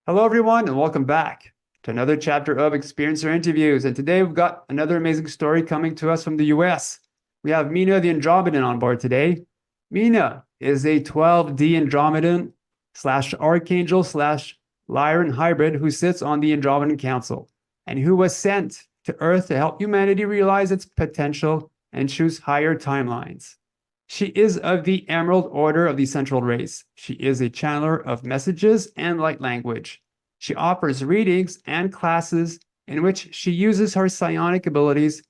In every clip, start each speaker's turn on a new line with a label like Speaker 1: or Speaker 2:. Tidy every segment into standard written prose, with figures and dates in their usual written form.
Speaker 1: Hello, everyone, and welcome back to another chapter of Experiencer Interviews. And today we've got another amazing story coming to us from the US. We have Mina the Andromedan on board today. Mina is a 12D Andromedan slash Archangel slash Lyran Hybrid who sits on the Andromedan Council and who was sent to Earth to help humanity realize its potential and choose higher timelines. She is of the Emerald Order of the Central Race. She is a channeler of messages and light language. She offers readings and classes in which she uses her psionic abilities,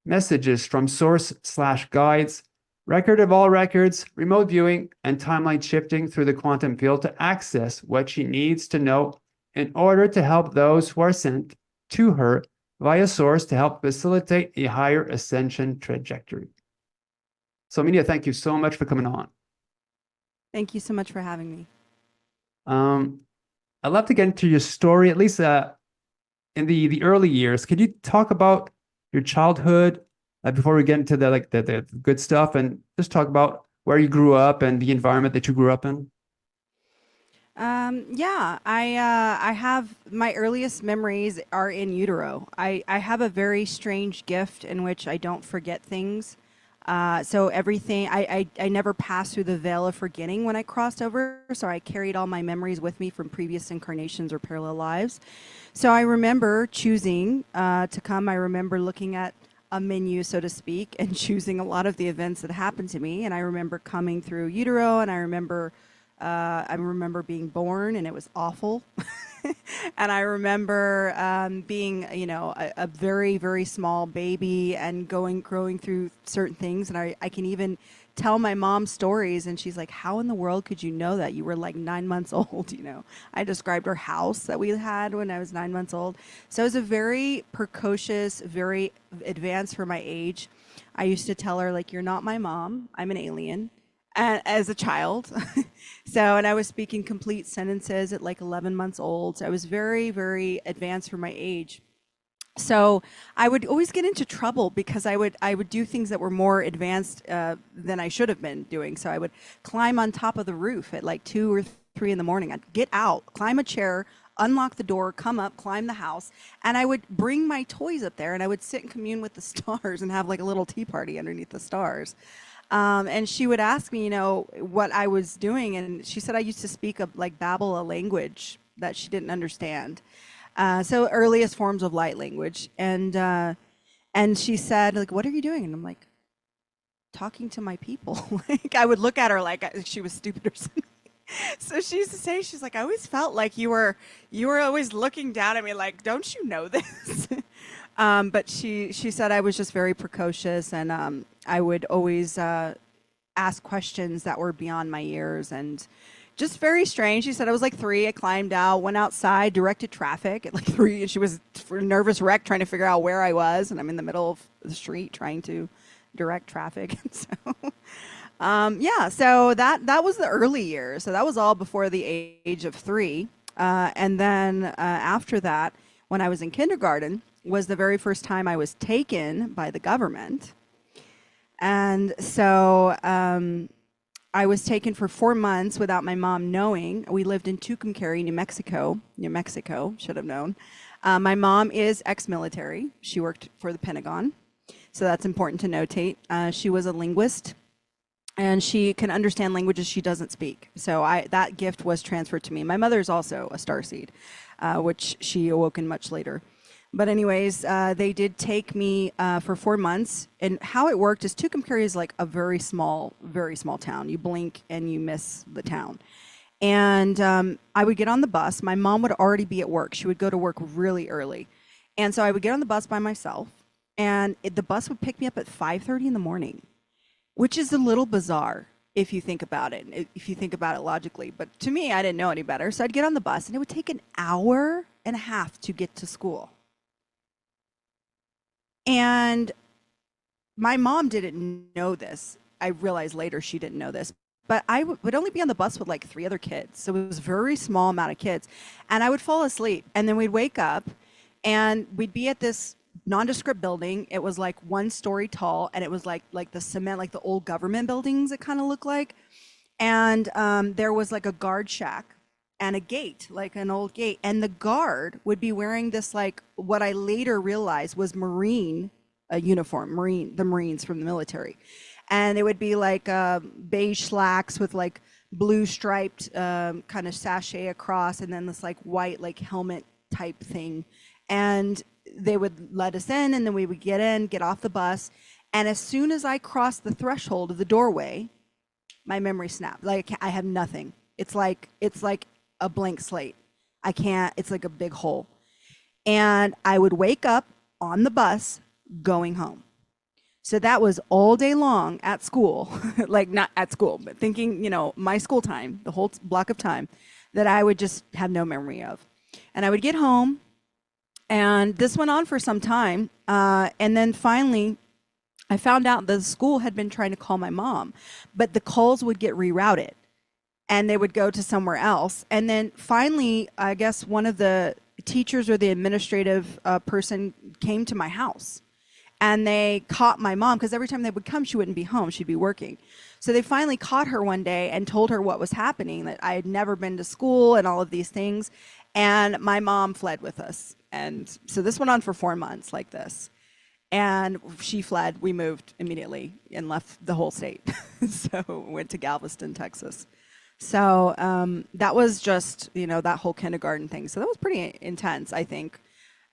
Speaker 1: messages from source/guides, record of all records, remote viewing, and timeline shifting through the quantum field to access what she needs to know in order to help those who are sent to her via source to help facilitate a higher ascension trajectory. So, Mina, thank you so much for coming on.
Speaker 2: Thank you so much for having me.
Speaker 1: Um, I'd love to get into your story, at least in the early years. Could you talk about your childhood before we get into the good stuff, and just talk about where you grew up and the environment that you grew up in?
Speaker 2: I have my earliest memories are in utero. I have a very strange gift in which I don't forget things. So everything I never passed through the veil of forgetting when I crossed over. So I carried all my memories with me from previous incarnations or parallel lives. So I remember choosing to come. I remember looking at a menu, so to speak, and choosing a lot of the events that happened to me. And I remember coming through utero, and I remember being born, and it was awful. And I remember being, a very, very small baby and growing through certain things. And I can even tell my mom stories, and she's like, "How in the world could you know that? You were like 9 months old." I described her house that we had when I was 9 months old. So I was a very precocious, very advanced for my age. I used to tell her, like, "You're not my mom. I'm an alien." And as a child. And I was speaking complete sentences at like 11 months old. So I was very, very advanced for my age. So I would always get into trouble because I would do things that were more advanced than I should have been doing. So I would climb on top of the roof at like 2 or 3 in the morning. I'd get out, climb a chair, unlock the door, come up, climb the house, and I would bring my toys up there and I would sit and commune with the stars and have like a little tea party underneath the stars. And she would ask me, what I was doing, and she said I used to speak like babble a language that she didn't understand. So earliest forms of light language, and she said, like, "What are you doing?" And I'm like, "Talking to my people." Like I would look at her like she was stupid or something. So she used to say, she's like, "I always felt like you were always looking down at me, like, don't you know this?" But she said I was just very precocious, and I would always ask questions that were beyond my years, and just very strange. She said I was like 3. I climbed out, went outside, directed traffic at like 3, and she was for a nervous wreck trying to figure out where I was, and I'm in the middle of the street trying to direct traffic. So that was the early years. So that was all before the age of 3. And then after that, when I was in kindergarten, was the very first time I was taken by the government. And so I was taken for 4 months without my mom knowing. We lived in Tucumcari, New Mexico. New Mexico, should have known. My mom is ex-military. She worked for the Pentagon. So that's important to notate. She was a linguist, and she can understand languages she doesn't speak. So that gift was transferred to me. My mother is also a starseed, which she awoken much later. But anyways, they did take me for 4 months. And how it worked is Tucumcari is like a very small town. You blink and you miss the town. And I would get on the bus. My mom would already be at work. She would go to work really early. And so I would get on the bus by myself. And the bus would pick me up at 5:30 in the morning, which is a little bizarre if you think about it, if you think about it logically. But to me, I didn't know any better. So I'd get on the bus, and it would take an hour and a half to get to school. And my mom didn't know this. I realized later she didn't know this. But I would only be on the bus with like 3 other kids. So it was a very small amount of kids. And I would fall asleep. And then we'd wake up, and we'd be at this nondescript building. It was like 1 story tall, and it was like the cement, like the old government buildings it kind of looked like. And there was like a guard shack and a gate, like an old gate. And the guard would be wearing this, like what I later realized was Marine uniform, the Marines from the military. And it would be like beige slacks with like blue striped kind of sachet across, and then this like white like helmet type thing. And they would let us in, and then we would get in, get off the bus. And as soon as I crossed the threshold of the doorway, my memory snapped. Like I have nothing. It's like a blank slate. I can't. It's like a big hole. And I would wake up on the bus going home. So that was all day long at school, like not at school, but thinking, my school time, the whole block of time that I would just have no memory of. And I would get home, and this went on for some time. And then finally, I found out the school had been trying to call my mom, but the calls would get rerouted and they would go to somewhere else. And then finally, I guess one of the teachers or the administrative person came to my house, and they caught my mom, because every time they would come, she wouldn't be home. She'd be working. So they finally caught her one day and told her what was happening, that I had never been to school and all of these things. And my mom fled with us. And so this went on for 4 months like this. And she fled. We moved immediately and left the whole state. So went to Galveston, Texas. So that was just, that whole kindergarten thing. So that was pretty intense, I think.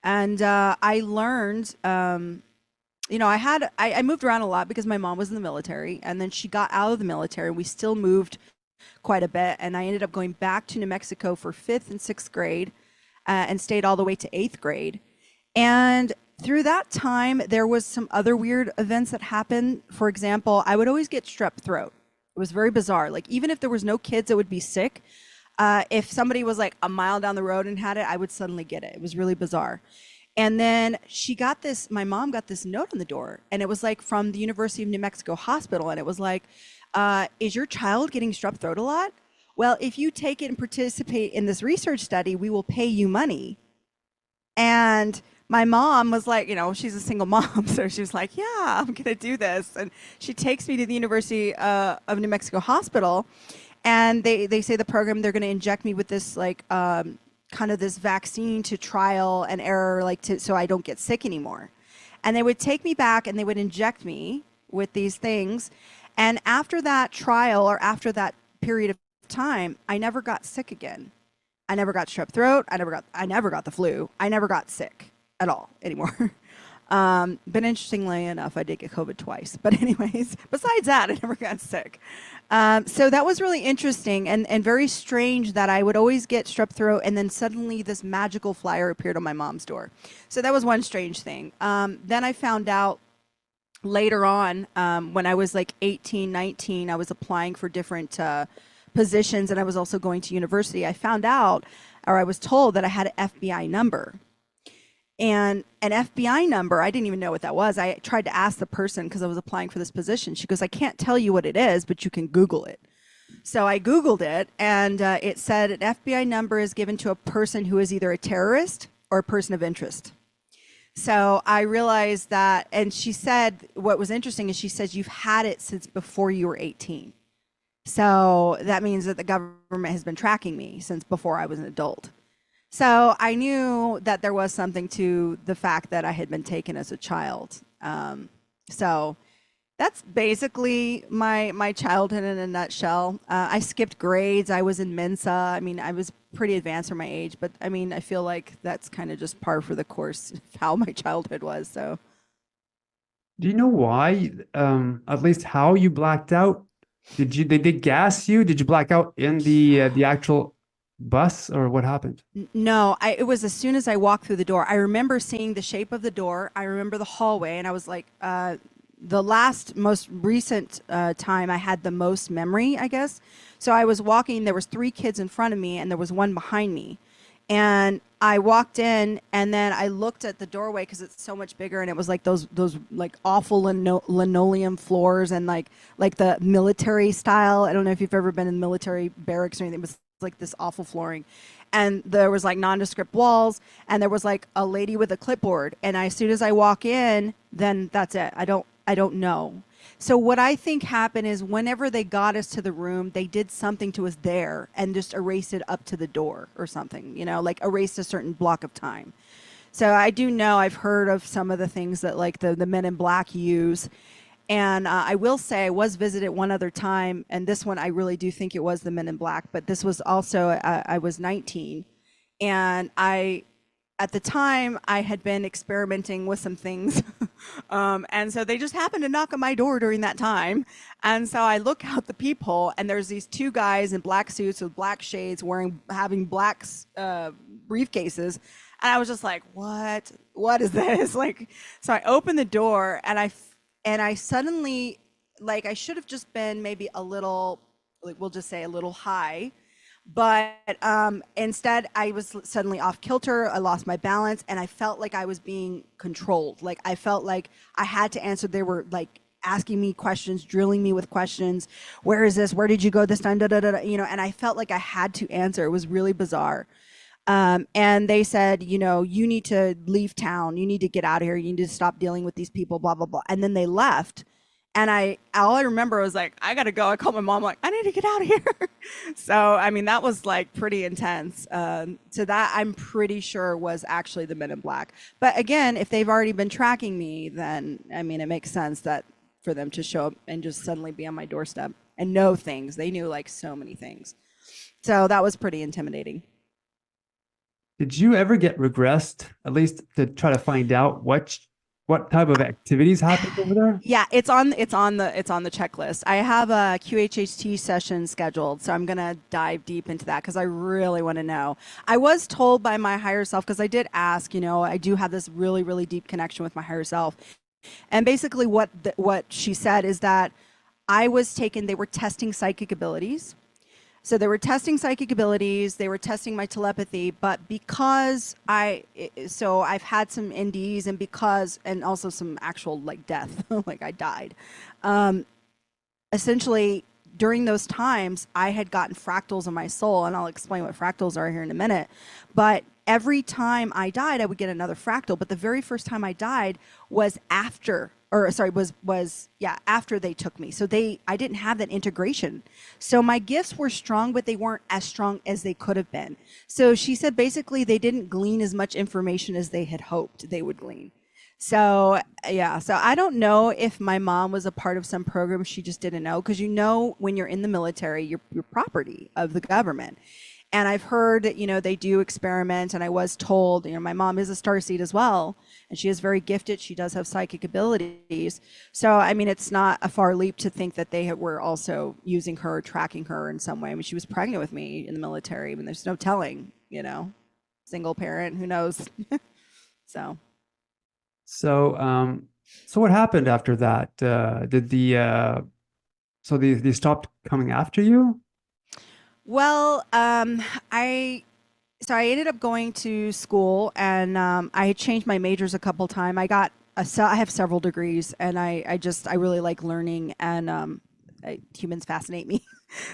Speaker 2: And I learned, I moved around a lot because my mom was in the military, and then she got out of the military. We still moved quite a bit. And I ended up going back to New Mexico for 5th and 6th grade and stayed all the way to 8th grade. And through that time, there was some other weird events that happened. For example, I would always get strep throat. It was very bizarre. Like, even if there was no kids that would be sick, if somebody was like a mile down the road and had it, I would suddenly get it. It was really bizarre. And then my mom got this note on the door, and it was like from the University of New Mexico Hospital. And it was like, is your child getting strep throat a lot? Well, if you take it and participate in this research study, we will pay you money. And my mom was like, she's a single mom. So she was like, yeah, I'm going to do this. And she takes me to the University of New Mexico Hospital. And they say the program, they're going to inject me with this like kind of this vaccine to trial and error, so I don't get sick anymore. And they would take me back and they would inject me with these things. And after that trial, or after that period of time, I never got sick again. I never got strep throat. I never got the flu. I never got sick at all anymore. But interestingly enough, I did get COVID twice. But anyways, besides that, I never got sick. So that was really interesting and very strange that I would always get strep throat, and then suddenly this magical flyer appeared on my mom's door. So that was one strange thing. Then I found out later on, when I was like 18, 19, I was applying for different positions, and I was also going to university. I found out, or I was told, that I had an FBI number. And an FBI number, I didn't even know what that was. I tried to ask the person because I was applying for this position. She goes, I can't tell you what it is, but you can Google it. So I Googled it, and it said an FBI number is given to a person who is either a terrorist or a person of interest. So I realized that, and she said, what was interesting is she says, you've had it since before you were 18. So that means that the government has been tracking me since before I was an adult. So I knew that there was something to the fact that I had been taken as a child. So that's basically my childhood in a nutshell. I skipped grades. I was in Mensa. I mean, I was pretty advanced for my age, but I mean, I feel like that's kind of just par for the course of how my childhood was. So,
Speaker 1: Do you know why? At least how you blacked out? They did gas you? Did you black out in the actual bus, or what happened?
Speaker 2: no, it was as soon as I walked through the door. I remember seeing the shape of the door. I remember the hallway, and I was like, the most recent time I had the most memory, I guess. So I was walking, there was 3 kids in front of me, and there was one behind me. And I walked in, and then I looked at the doorway because it's so much bigger, and it was like those like awful linoleum floors, and like the military style. I don't know if you've ever been in military barracks or anything. It was like this awful flooring, and there was like nondescript walls, and there was like a lady with a clipboard. And as soon as I walk in, then that's it. I don't know. So what I think happened is whenever they got us to the room, they did something to us there and just erased it up to the door or something, like erased a certain block of time. So I do know I've heard of some of the things that like the men in black use. And I will say I was visited one other time, and this one I really do think it was the men in black, but this was also, I was 19. And at the time, I had been experimenting with some things. And so they just happened to knock on my door during that time. And so I look out the peephole, and there's these two guys in black suits with black shades having black briefcases. And I was just like, what is this? Like, so I opened the door, and I suddenly, like, I should have just been maybe a little, like, we'll just say a little high. But instead, I was suddenly off kilter. I lost my balance, and I felt like I was being controlled. Like, I felt like I had to answer. They were like asking me questions, drilling me with questions. Where is this? Where did you go this time? Da, da, da, da, and I felt like I had to answer. It was really bizarre. And they said, you need to leave town. You need to get out of here. You need to stop dealing with these people, blah, blah, blah. And then they left. And all I remember was like, I got to go. I called my mom, like, I need to get out of here. So, I mean, that was like pretty intense. So that I'm pretty sure was actually the men in black. But again, if they've already been tracking me, then, I mean, it makes sense that for them to show up and just suddenly be on my doorstep and know things. They knew like so many things. So that was pretty intimidating.
Speaker 1: Did you ever get regressed, at least to try to find out what type of activities happened over there?
Speaker 2: Yeah, it's on the checklist. I have a QHHT session scheduled, so I'm gonna dive deep into that because I really want to know. I was told by my higher self, because I did ask, I do have this really, really deep connection with my higher self, and basically what she said is that they were testing psychic abilities. So they were testing psychic abilities, they were testing my telepathy, but because I've had some NDEs and also some actual like death, like I died. Essentially, during those times, I had gotten fractals in my soul, and I'll explain what fractals are here in a minute. But every time I died, I would get another fractal. But the very first time I died was after they took me. So I didn't have that integration. So my gifts were strong, but they weren't as strong as they could have been. So she said basically they didn't glean as much information as they had hoped they would glean. So yeah, so I don't know if my mom was a part of some program she just didn't know, because when you're in the military, you're property of the government. And I've heard that, they do experiment, and I was told, my mom is a starseed as well, and she is very gifted. She does have psychic abilities. So, I mean, it's not a far leap to think that they were also using her, tracking her in some way. I mean, she was pregnant with me in the military. I mean, there's no telling, single parent, who knows? So.
Speaker 1: So what happened after that? So they stopped coming after you?
Speaker 2: Well, I ended up going to school, and I had changed my majors a couple times. I have several degrees, and I really like learning, and humans fascinate me.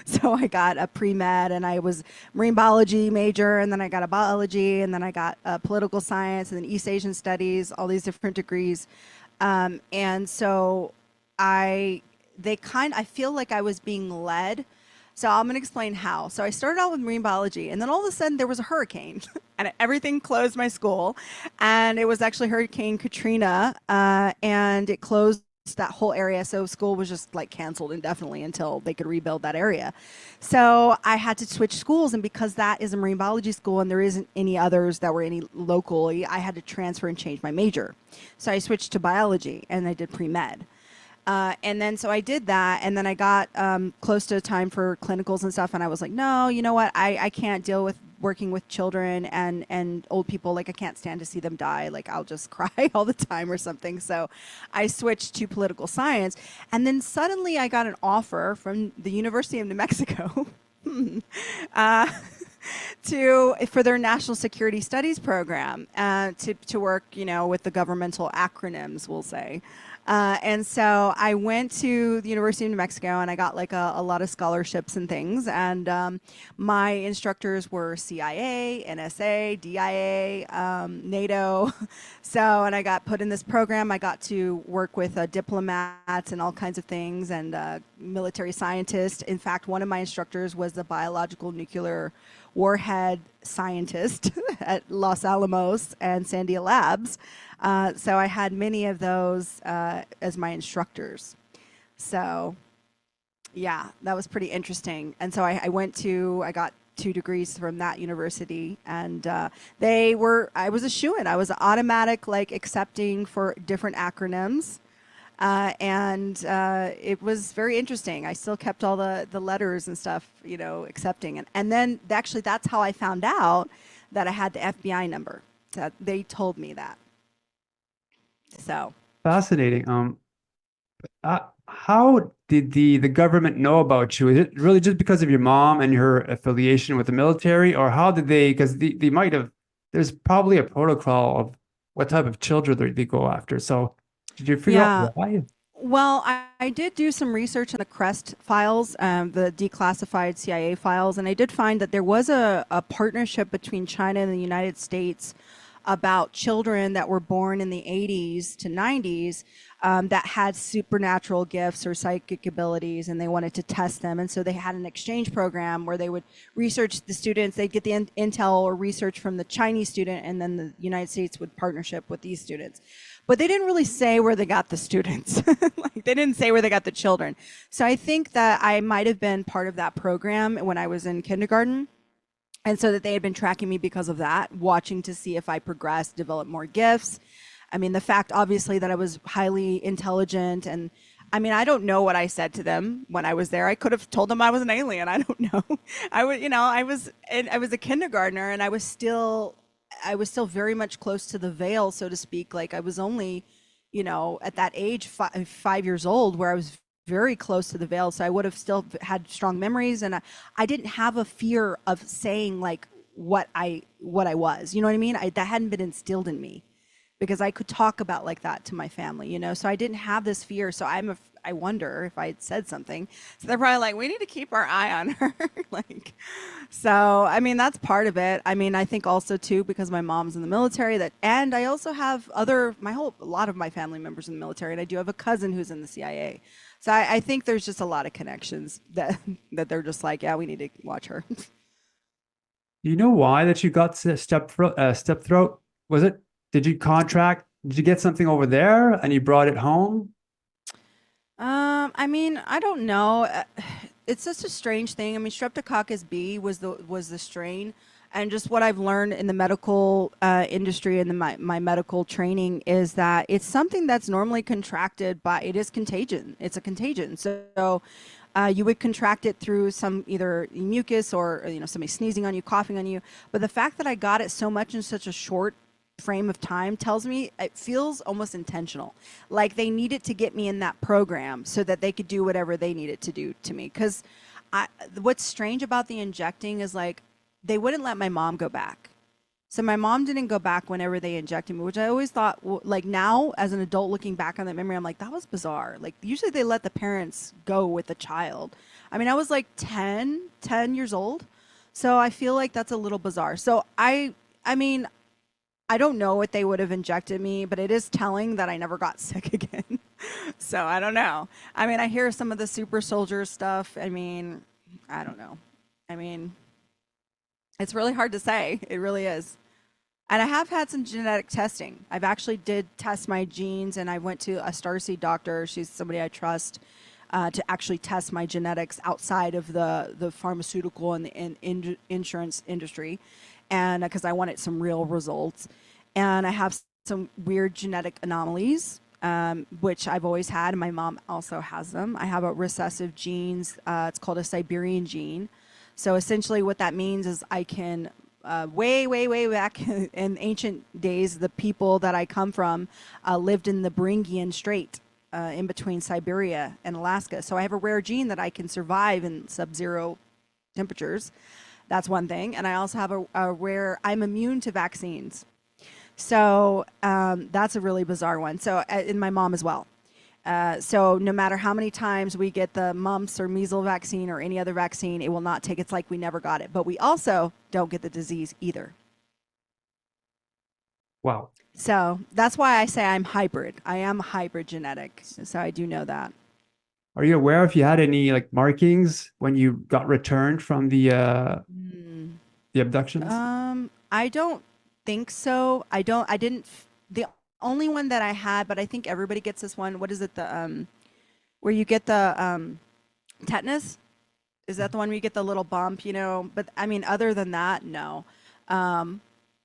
Speaker 2: So I got a pre-med, and I was marine biology major, and then I got a biology, and then I got political science, and then East Asian studies, all these different degrees. And so I feel like I was being led. So I'm going to explain how. So I started out with marine biology, and then all of a sudden there was a hurricane and everything closed my school. And it was actually Hurricane Katrina, and it closed that whole area. So school was just like canceled indefinitely until they could rebuild that area. So I had to switch schools. And because that is a marine biology school and there isn't any others that were any locally, I had to transfer and change my major. So I switched to biology, and I did pre-med. And then so I did that, and then I got close to time for clinicals and stuff, and I was like, no, you know what? I can't deal with working with children and old people. Like, I can't stand to see them die. Like, I'll just cry all the time or something. So I switched to political science, and then suddenly I got an offer from the University of New Mexico for their national security studies program, to work, with the governmental acronyms, we'll say. And so I went to the University of New Mexico and I got like a lot of scholarships and things. And my instructors were CIA, NSA, DIA, NATO. So, and I got put in this program. I got to work with diplomats and all kinds of things and military scientists. In fact, one of my instructors was a biological nuclear warhead scientist at Los Alamos and Sandia Labs. So I had many of those as my instructors. So yeah, that was pretty interesting. And so I got 2 degrees from that university, and I was a shoo-in. I was automatic, like accepting for different acronyms. And it was very interesting. I still kept all the letters and stuff, accepting. And then actually that's how I found out that I had the FBI number. That they told me that. So
Speaker 1: Fascinating. How did the government know about you? Is it really just because of your mom and her affiliation with the military, or how did they? Because they might have. There's probably a protocol of what type of children they go after. So, did you figure out
Speaker 2: yeah.
Speaker 1: why?
Speaker 2: Well, I did do some research in the CREST files, the declassified CIA files, and I did find that there was a partnership between China and the United States about children that were born in the 80s to 90s that had supernatural gifts or psychic abilities, and they wanted to test them. And so they had an exchange program where they would research the students. They'd get the intel or research from the Chinese student, and then the United States would partnership with these students. But they didn't really say where they got the students. Like, they didn't say where they got the children. So I think that I might have been part of that program when I was in kindergarten. And so that they had been tracking me because of that, watching to see if I progressed, developed more gifts. I mean, the fact, obviously, that I was highly intelligent. And I mean, I don't know what I said to them when I was there. I could have told them I was an alien. I don't know. I was a kindergartner, and I was still very much close to the veil, so to speak. Like, I was only, at that age, 5 years old, where I was very close to the veil. So I would have still had strong memories, and I didn't have a fear of saying like what I was. You know what I mean? That hadn't been instilled in me, because I could talk about like that to my family. So I didn't have this fear. So I wonder if I had said something. So they're probably like, we need to keep our eye on her. Like, so, I mean, that's part of it. I mean, I think also too, because my mom's in the military, and I also have a lot of my family members in the military, and I do have a cousin who's in the CIA. So I think there's just a lot of connections that they're just like, yeah, we need to watch her.
Speaker 1: Do you know why that you got step throat? Was it? Did you contract? Did you get something over there and you brought it home?
Speaker 2: I mean, I don't know. It's just a strange thing. I mean, Streptococcus B was the strain, and just what I've learned in the medical industry and my medical training is that it's something that's normally contracted by. It is contagion. It's a contagion. So. You would contract it through some either mucus or somebody sneezing on you, coughing on you. But the fact that I got it so much in such a short frame of time tells me it feels almost intentional. Like they needed to get me in that program so that they could do whatever they needed to do to me. Because what's strange about the injecting is like they wouldn't let my mom go back. So my mom didn't go back whenever they injected me, which I always thought, like now as an adult looking back on that memory, I'm like, that was bizarre. Like usually they let the parents go with the child. I mean, I was like 10 years old. So I feel like that's a little bizarre. So I mean, I don't know what they would have injected me, but it is telling that I never got sick again. So I don't know. I mean, I hear some of the super soldier stuff. I mean, I don't know. I mean, it's really hard to say. It really is. And I have had some genetic testing. I've actually did test my genes, and I went to a starseed doctor. She's somebody I trust to actually test my genetics outside of the pharmaceutical and the insurance industry, and because I wanted some real results. And I have some weird genetic anomalies, which I've always had, and my mom also has them. I have a recessive genes. It's called a Siberian gene. So essentially what that means is I can, way back in ancient days, the people that I come from lived in the Beringian Strait in between Siberia and Alaska. So I have a rare gene that I can survive in sub-zero temperatures. That's one thing. And I also have a rare, I'm immune to vaccines. So that's a really bizarre one. So, and my mom as well. So no matter how many times we get the mumps or measles vaccine or any other vaccine, it will not take. It's like we never got it. But we also don't get the disease either.
Speaker 1: Wow.
Speaker 2: So that's why I say I'm hybrid. I am hybrid genetic. So I do know that.
Speaker 1: Are you aware if you had any like markings when you got returned from
Speaker 2: Mm.
Speaker 1: the abductions?
Speaker 2: I don't think so. I didn't. The only one that I had, but I think everybody gets this one. What is it? The where you get the tetanus? Is that the one where you get the little bump? But I mean, other than that, no. Um,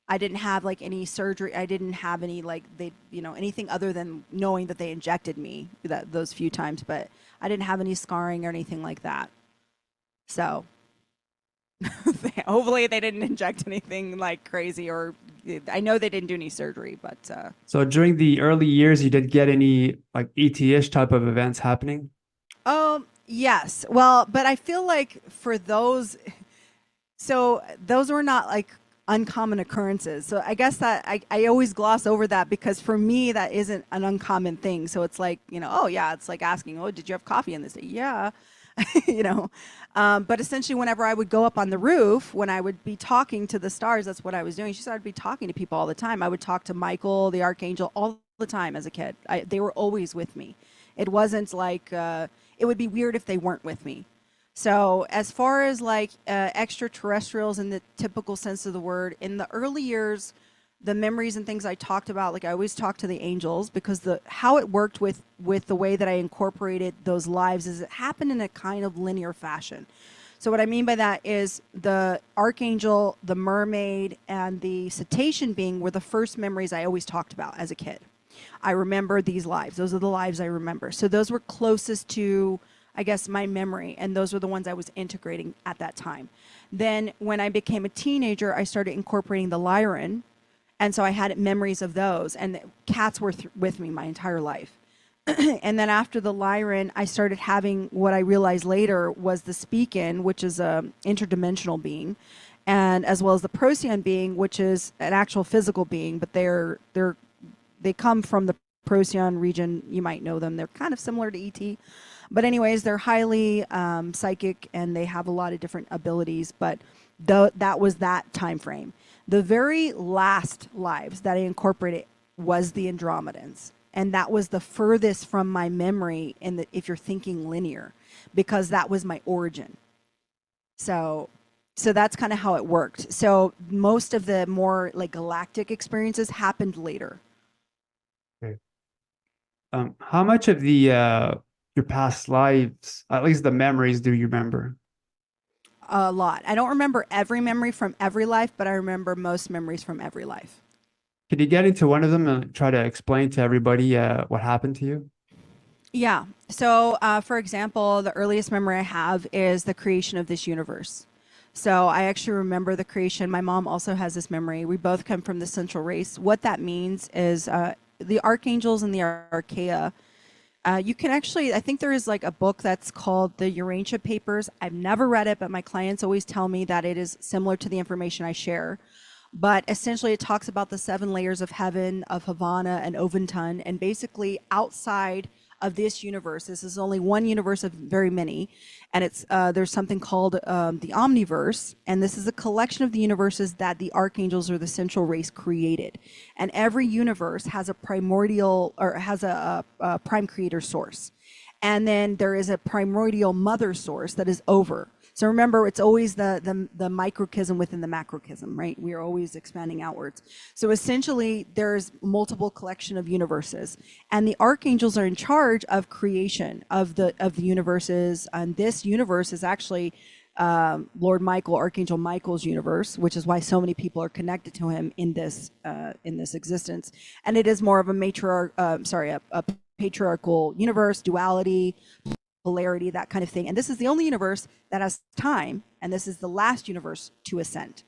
Speaker 2: I didn't have like any surgery. I didn't have any like anything other than knowing that they injected me those few times. But I didn't have any scarring or anything like that. So hopefully they didn't inject anything like crazy, or I know they didn't do any surgery, but
Speaker 1: So during the early years, you did get any like ET-ish type of events happening?
Speaker 2: yes. Well, but I feel like for those, so those were not like uncommon occurrences. So I guess that I always gloss over that because for me that isn't an uncommon thing. So it's like, oh yeah, it's like asking, oh, did you have coffee on this day? Yeah. you know. But essentially, whenever I would go up on the roof, when I would be talking to the stars, that's what I was doing. She said I'd be talking to people all the time. I would talk to Michael, the Archangel, all the time as a kid. They were always with me. It wasn't like it would be weird if they weren't with me. So as far as like extraterrestrials in the typical sense of the word, in the early years, the memories and things I talked about, like I always talk to the angels because the how it worked with the way that I incorporated those lives is it happened in a kind of linear fashion. So what I mean by that is the archangel, the mermaid, and the cetacean being were the first memories I always talked about as a kid. I remember these lives. Those are the lives I remember. So those were closest to, I guess, my memory, and those were the ones I was integrating at that time. Then when I became a teenager, I started incorporating the Lyran, and so I had memories of those, and cats were with me my entire life. And then after the Lyran, I started having what I realized later was the Speakin, which is a interdimensional being, and as well as the Procyon being, which is an actual physical being, but they come from the Procyon region. You might know them. They're kind of similar to ET. But anyways, they're highly psychic, and they have a lot of different abilities. But that was that time frame. The very last lives that I incorporated was the Andromedans. And that was the furthest from my memory if you're thinking linear, because that was my origin. So that's kind of how it worked. So most of the more like galactic experiences happened later.
Speaker 1: Okay. How much of the your past lives, at least the memories, do you remember?
Speaker 2: A lot. I don't remember every memory from every life, but I remember most memories from every life.
Speaker 1: Could you get into one of them and try to explain to everybody what happened to you?
Speaker 2: Yeah. So, for example, the earliest memory I have is the creation of this universe. So I actually remember the creation. My mom also has this memory. We both come from the central race. What that means is the archangels and the archaea. You can actually, I think there is like a book that's called the Urantia Papers. I've never read it, but my clients always tell me that it is similar to the information I share. But essentially, it talks about the 7 layers of heaven, of Havana and Oventun, and basically outside of this universe. This is only one universe of very many, and it's there's something called the Omniverse, and this is a collection of the universes that the archangels or the central race created. And every universe has a primordial or has a prime creator source, and then there is a primordial mother source that is over. So remember, it's always the microchism within the macrochism, right? We are always expanding outwards. So essentially, there's multiple collection of universes, and the archangels are in charge of creation of the universes. And this universe is actually Lord Michael, Archangel Michael's universe, which is why so many people are connected to him in this existence. And it is more of a a patriarchal universe, duality, polarity, that kind of thing. And this is the only universe that has time, and this is the last universe to ascend.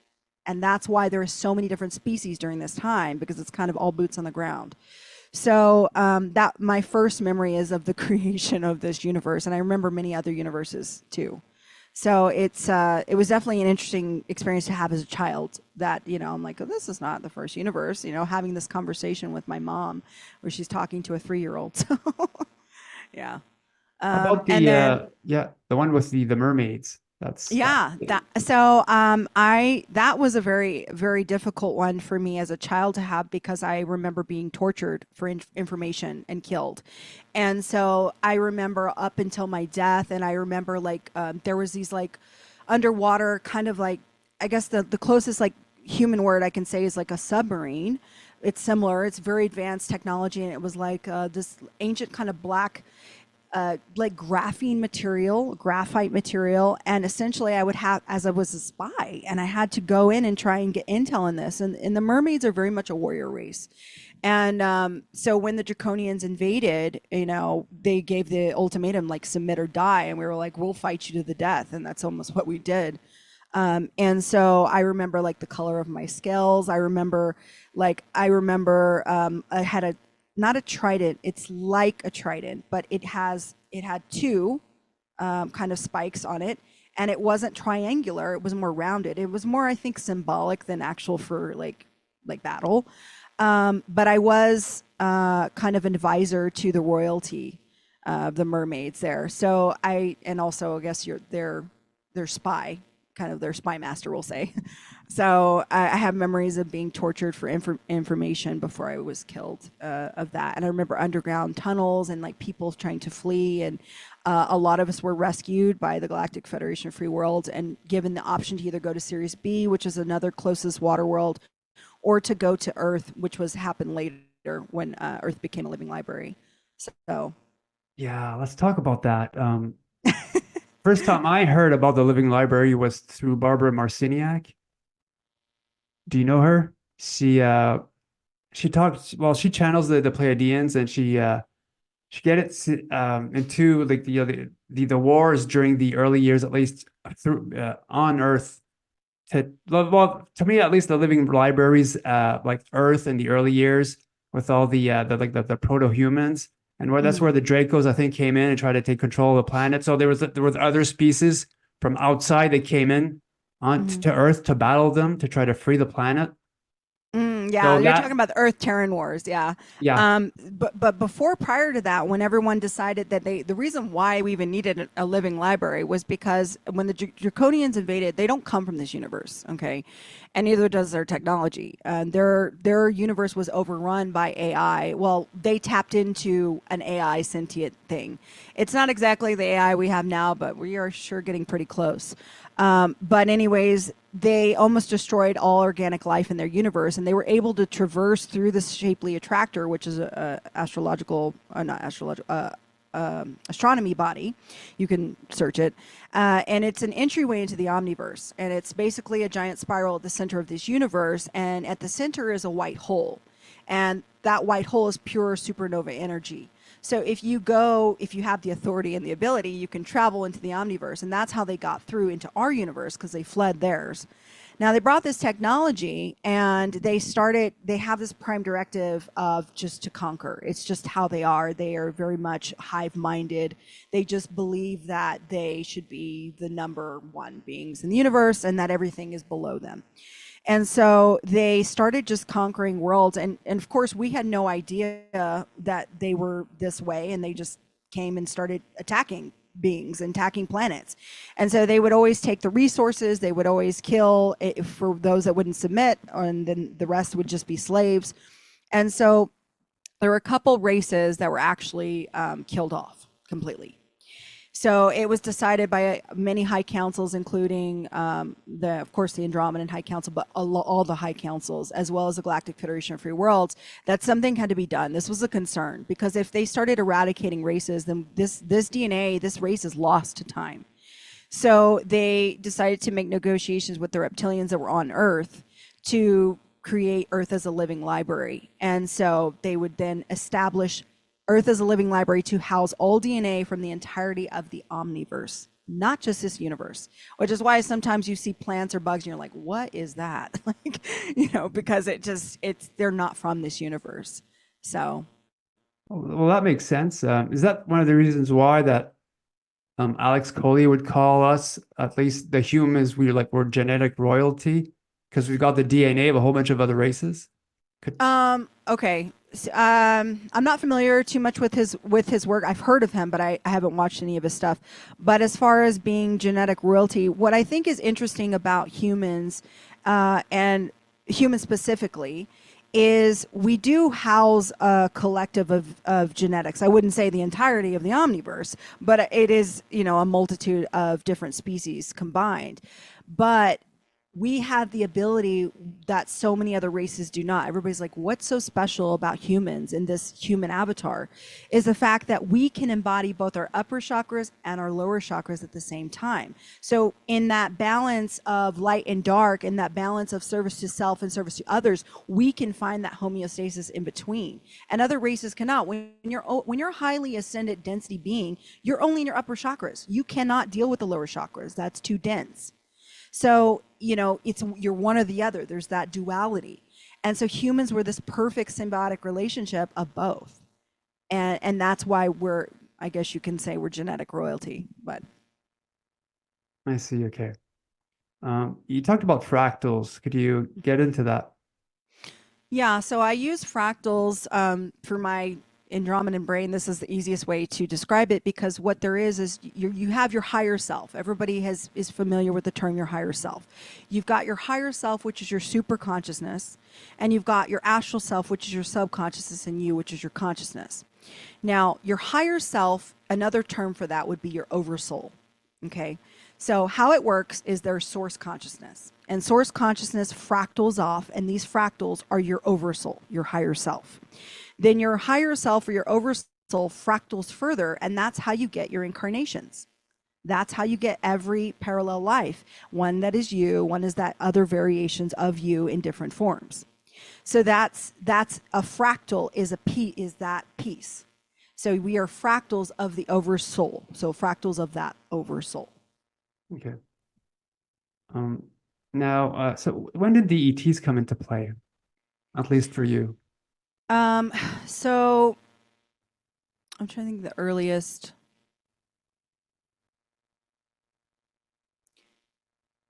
Speaker 2: And that's why there are so many different species during this time, because it's kind of all boots on the ground. So that my first memory is of the creation of this universe, and I remember many other universes too. So it was definitely an interesting experience to have as a child. That I'm like, oh, this is not the first universe. Having this conversation with my mom, where she's talking to a 3-year-old. So Yeah.
Speaker 1: How about
Speaker 2: And
Speaker 1: the
Speaker 2: then
Speaker 1: yeah, the one with the mermaids? That's
Speaker 2: yeah, I that was a very difficult one for me as a child to have because I remember being tortured for information and killed. And so I remember up until my death, and I remember like there was these like underwater kind of like, I guess the closest like human word I can say is like a submarine. It's similar. It's very advanced technology, and it was like this ancient kind of black like graphene material, graphite material, and essentially I would have, as I was a spy, and I had to go in and try and get intel on this. And the mermaids are very much a warrior race, and so when the Draconians invaded, they gave the ultimatum like submit or die, and we were like, we'll fight you to the death, and that's almost what we did. And so I remember like the color of my scales. I remember I had a not a trident. It's like a trident, but it had two kind of spikes on it, and it wasn't triangular. It was more rounded. It was more, I think, symbolic than actual for like battle. But I was kind of an advisor to the royalty of the mermaids there. So and also I guess their spy, kind of their spy master, we'll say. So I have memories of being tortured for information before I was killed of that. And I remember underground tunnels and like people trying to flee. And a lot of us were rescued by the Galactic Federation of Free Worlds and given the option to either go to Series B, which is another closest water world, or to go to Earth, which happened later when Earth became a living library. So
Speaker 1: yeah, let's talk about that. First time I heard about the living library was through Barbara Marciniak. Do you know her? She talks, well, she channels the Pleiadians, and she gets into like the wars during the early years, at least through on Earth. Well, to me at least, the living libraries like Earth in the early years with all the proto-humans, and where that's
Speaker 2: mhm.
Speaker 1: where the Dracos I think came in and tried to take control of the planet. So there was other species from outside that came in on
Speaker 2: Mhm.
Speaker 1: to Earth to battle them to try to free the planet.
Speaker 2: Yeah,
Speaker 1: So
Speaker 2: you're talking
Speaker 1: that,
Speaker 2: about the Earth Terran Wars, yeah.
Speaker 1: yeah,
Speaker 2: But before, prior to that, when everyone decided that the reason why we even needed a living library was because when the Draconians invaded, they don't come from this universe, okay, and neither does their technology. Their universe was overrun by AI. Well, they tapped into an AI sentient thing. It's not exactly the AI we have now, but we are sure getting pretty close. But anyways, they almost destroyed all organic life in their universe, and they were able to traverse through this shapely attractor, which is a astrological, not astrological, astronomy body. You can search it, and it's an entryway into the omniverse, and it's basically a giant spiral at the center of this universe, and at the center is a white hole, and that white hole is pure supernova energy. So if you have the authority and the ability, you can travel into the omniverse, and that's how they got through into our universe because they fled theirs. Now they brought this technology, and they have this prime directive of just to conquer. It's just how they are. They are very much hive-minded. They just believe that they should be the number one beings in the universe and that everything is below them. And so they started just conquering worlds. And of course, we had no idea that they were this way. And they just came and started attacking beings and attacking planets. And so they would always take the resources, they would always kill for those that wouldn't submit, and then the rest would just be slaves. And so there were a couple races that were actually killed off completely. So it was decided by many high councils, including of course, the Andromedan High Council, but all the high councils, as well as the Galactic Federation of Free Worlds, that something had to be done. This was a concern because if they started eradicating races, then this DNA, this race is lost to time. So they decided to make negotiations with the reptilians that were on Earth to create Earth as a living library. And so they would then establish Earth as a living library to house all DNA from the entirety of the omniverse, not just this universe, which is why sometimes you see plants or bugs and you're like, what is that? Like, because they're not from this universe. So,
Speaker 1: well, that makes sense. Is that one of the reasons why that Alex Coley would call us, at least the humans, we're genetic royalty because we've got the DNA of a whole bunch of other races?
Speaker 2: Okay. I'm not familiar too much with his work. I've heard of him, but I haven't watched any of his stuff. But as far as being genetic royalty, what I think is interesting about humans, and humans specifically, is we do house a collective of genetics. I wouldn't say the entirety of the omniverse, but it is, a multitude of different species combined. But we have the ability that so many other races do not. Everybody's like, what's so special about humans in this human avatar is the fact that we can embody both our upper chakras and our lower chakras at the same time. So in that balance of light and dark, in that balance of service to self and service to others, we can find that homeostasis in between. And other races cannot. When you're a highly ascended density being, you're only in your upper chakras. You cannot deal with the lower chakras. That's too dense. So, you're one or the other. There's that duality. And so humans were this perfect symbiotic relationship of both. And that's why I guess you can say we're genetic royalty, but.
Speaker 1: I see. Okay. You talked about fractals. Could you get into that?
Speaker 2: Yeah, so I use fractals for my Andromedan brain. This is the easiest way to describe it because what there is you have your higher self. Everybody is familiar with the term your higher self. You've got your higher self, which is your super consciousness, and you've got your astral self, which is your subconsciousness, and you, which is your consciousness. Now, your higher self, another term for that would be your oversoul. Okay, so how it works is there's source consciousness, and source consciousness fractals off, and these fractals are your oversoul, your higher self. Then your higher self or your oversoul fractals further, and that's how you get your incarnations. That's how you get every parallel life. One that is you, one is that other variations of you in different forms. So that's a fractal is that piece. So we are fractals of the oversoul. So fractals of that oversoul.
Speaker 1: Okay. Now, so when did the ETs come into play? At least for you.
Speaker 2: So I'm trying to think of the earliest.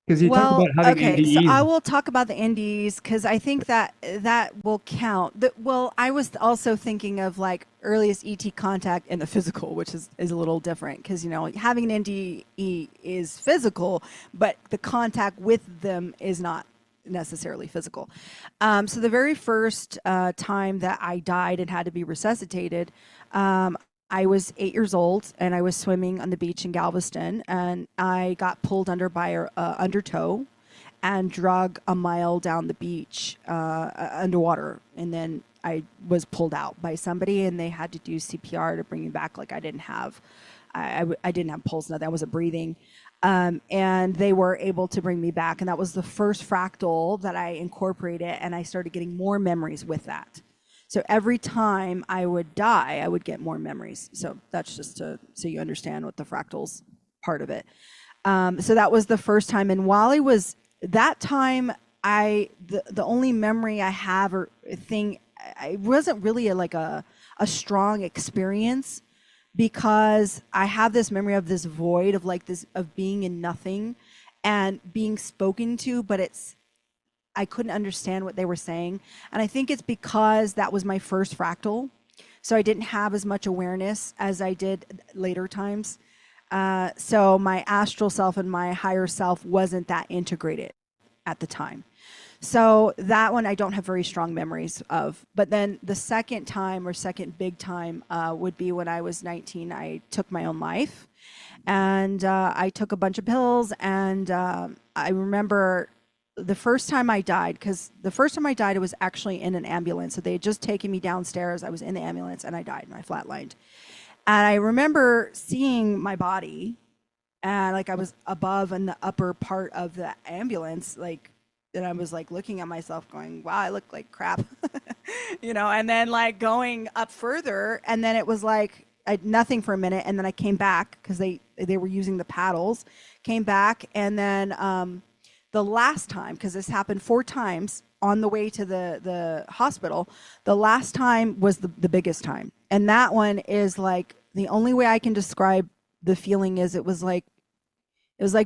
Speaker 1: Because you talked about having
Speaker 2: Okay, so
Speaker 1: NDEs.
Speaker 2: I will talk about the NDEs because I think that will count. Well, I was also thinking of like earliest ET contact in the physical, which is a little different because, having an NDE is physical, but the contact with them is not necessarily physical. So the very first time that I died and had to be resuscitated, I was 8 years old and I was swimming on the beach in Galveston, and I got pulled under by a undertow and drug a mile down the beach underwater. And then I was pulled out by somebody and they had to do CPR to bring me back. Like I didn't have pulse, nothing. I wasn't breathing. And they were able to bring me back. And that was the first fractal that I incorporated, and I started getting more memories with that. So every time I would die, I would get more memories. So that's just so you understand what the fractals part of it. So that was the first time. And while I was that time, the only memory I have or thing, it wasn't really a strong experience, because I have this memory of this void of of being in nothing and being spoken to, but I couldn't understand what they were saying. And I think it's because that was my first fractal. So I didn't have as much awareness as I did later times. So my astral self and my higher self wasn't that integrated at the time. So that one I don't have very strong memories of. But then the second time or second big time would be when I was 19. I took my own life, and I took a bunch of pills. And I remember the first time I died, because the first time I died, it was actually in an ambulance. So they had just taken me downstairs. I was in the ambulance and I died and I flatlined. And I remember seeing my body, and I was above in the upper part of the ambulance, and I was looking at myself going, wow, I look like crap, and then going up further. And then it was I had nothing for a minute. And then I came back because they were using the paddles, came back. And then the last time, because this happened 4 times on the way to the hospital, the last time was the biggest time. And that one is the only way I can describe the feeling is it was like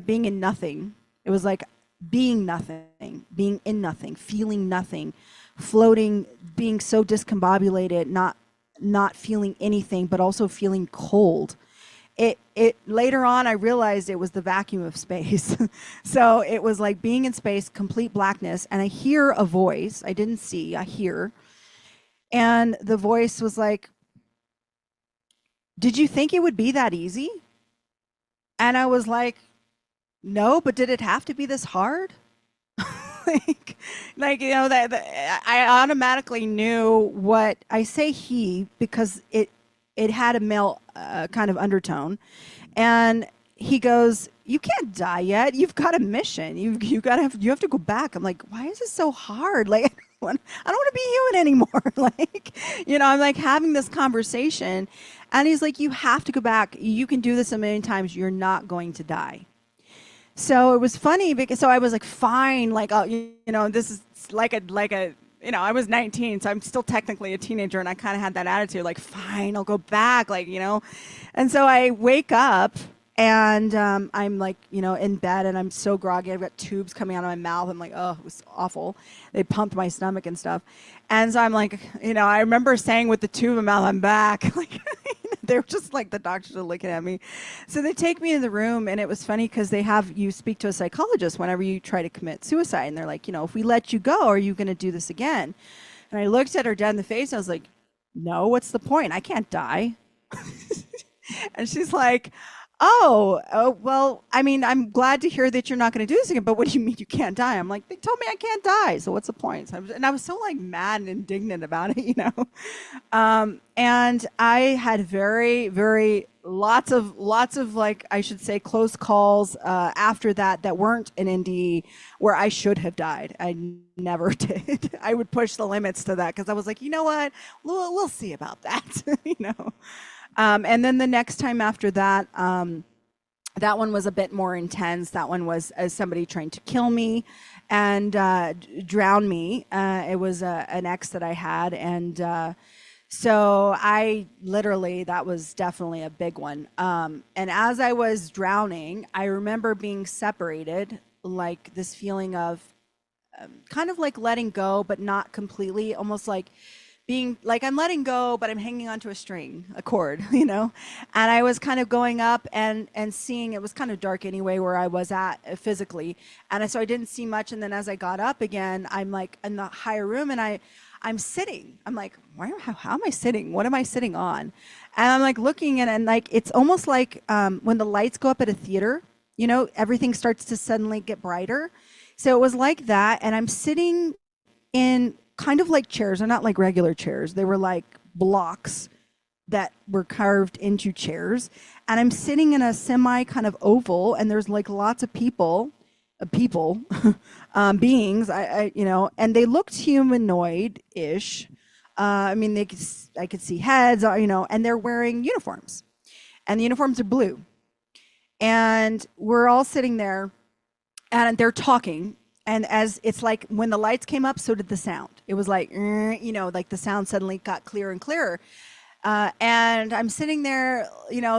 Speaker 2: being in nothing. It was like being nothing, being in nothing, feeling nothing floating, being so discombobulated, not feeling anything, but also feeling cold. It later on I realized it was the vacuum of space. So it was like being in space, complete blackness, and I hear a voice. I didn't see, I hear. And the voice was like, "Did you think it would be that easy?" And I was like, "No, but did it have to be this hard?" like, that I automatically knew what I say he because it had a male kind of undertone, and he goes, "You can't die yet. You've got a mission. You have to go back." I'm like, "Why is this so hard? Like, I don't want to be human anymore." Like, I'm like having this conversation, and he's like, "You have to go back. You can do this a million times. You're not going to die." So it was funny because so I was like, fine, like, oh, this is like a I was 19, so I'm still technically a teenager, and I kind of had that attitude, like, fine, I'll go back, and so I wake up. And I'm like, in bed, and I'm so groggy. I've got tubes coming out of my mouth. I'm like, oh, it was awful. They pumped my stomach and stuff. And so I'm like, I remember saying with the tube in my mouth, I'm back. Like, they were just like, the doctors are looking at me. So they take me in the room, and it was funny because they have you speak to a psychologist whenever you try to commit suicide. And they're like, if we let you go, are you going to do this again? And I looked at her dead in the face. And I was like, no, what's the point? I can't die. And she's like, oh, well, I mean, I'm glad to hear that you're not going to do this again, but what do you mean you can't die? I'm like, they told me I can't die, so what's the point? And I was so like mad and indignant about it, and I had very, very lots of like, I should say, close calls after that weren't an NDE where I should have died. I never did. I would push the limits to that because I was like, you know what, we'll see about that, And then the next time after that, that one was a bit more intense. That one was as somebody trying to kill me and drown me. It was an ex that I had. And so I literally, that was definitely a big one. And as I was drowning, I remember being separated, like this feeling of kind of like letting go, but not completely, almost like being like I'm letting go, but I'm hanging onto a string, a cord, And I was kind of going up and seeing, it was kind of dark anyway where I was at physically, and so I didn't see much. And then as I got up again, I'm like in the higher room, and I'm sitting. I'm like, how am I sitting? What am I sitting on? And I'm like looking, and like it's almost like when the lights go up at a theater, everything starts to suddenly get brighter. So it was like that, and I'm sitting in kind of like chairs. They're not like regular chairs. They were like blocks that were carved into chairs. And I'm sitting in a semi kind of oval, and there's like lots of people, beings, and they looked humanoid-ish. I mean, I could see heads, and they're wearing uniforms, and the uniforms are blue. And we're all sitting there, and they're talking. And as it's like when the lights came up, so did the sound. It was like, like the sound suddenly got clearer and clearer. And I'm sitting there,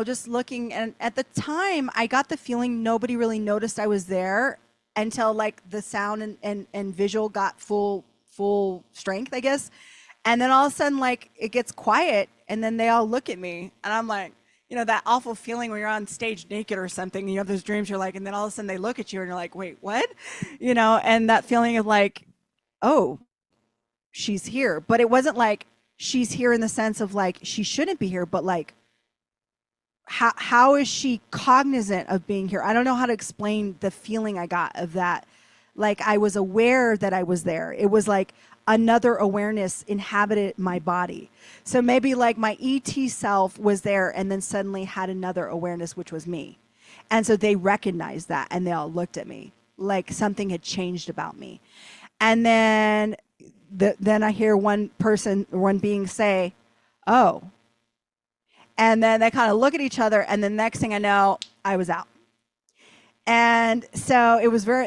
Speaker 2: just looking. And at the time, I got the feeling nobody really noticed I was there until like the sound and visual got full strength, I guess. And then all of a sudden, like it gets quiet, and then they all look at me, and I'm like, that awful feeling when you're on stage naked or something, and you have those dreams, you're like, and then all of a sudden they look at you and you're like, wait, what? And that feeling of like, oh, she's here. But it wasn't like she's here in the sense of like, she shouldn't be here, but like, how is she cognizant of being here? I don't know how to explain the feeling I got of that. Like I was aware that I was there. It was like another awareness inhabited my body. So maybe like my ET self was there and then suddenly had another awareness, which was me. And so they recognized that, and they all looked at me like something had changed about me. And then then I hear one being say, oh. And then they kind of look at each other, and the next thing I know, I was out. And so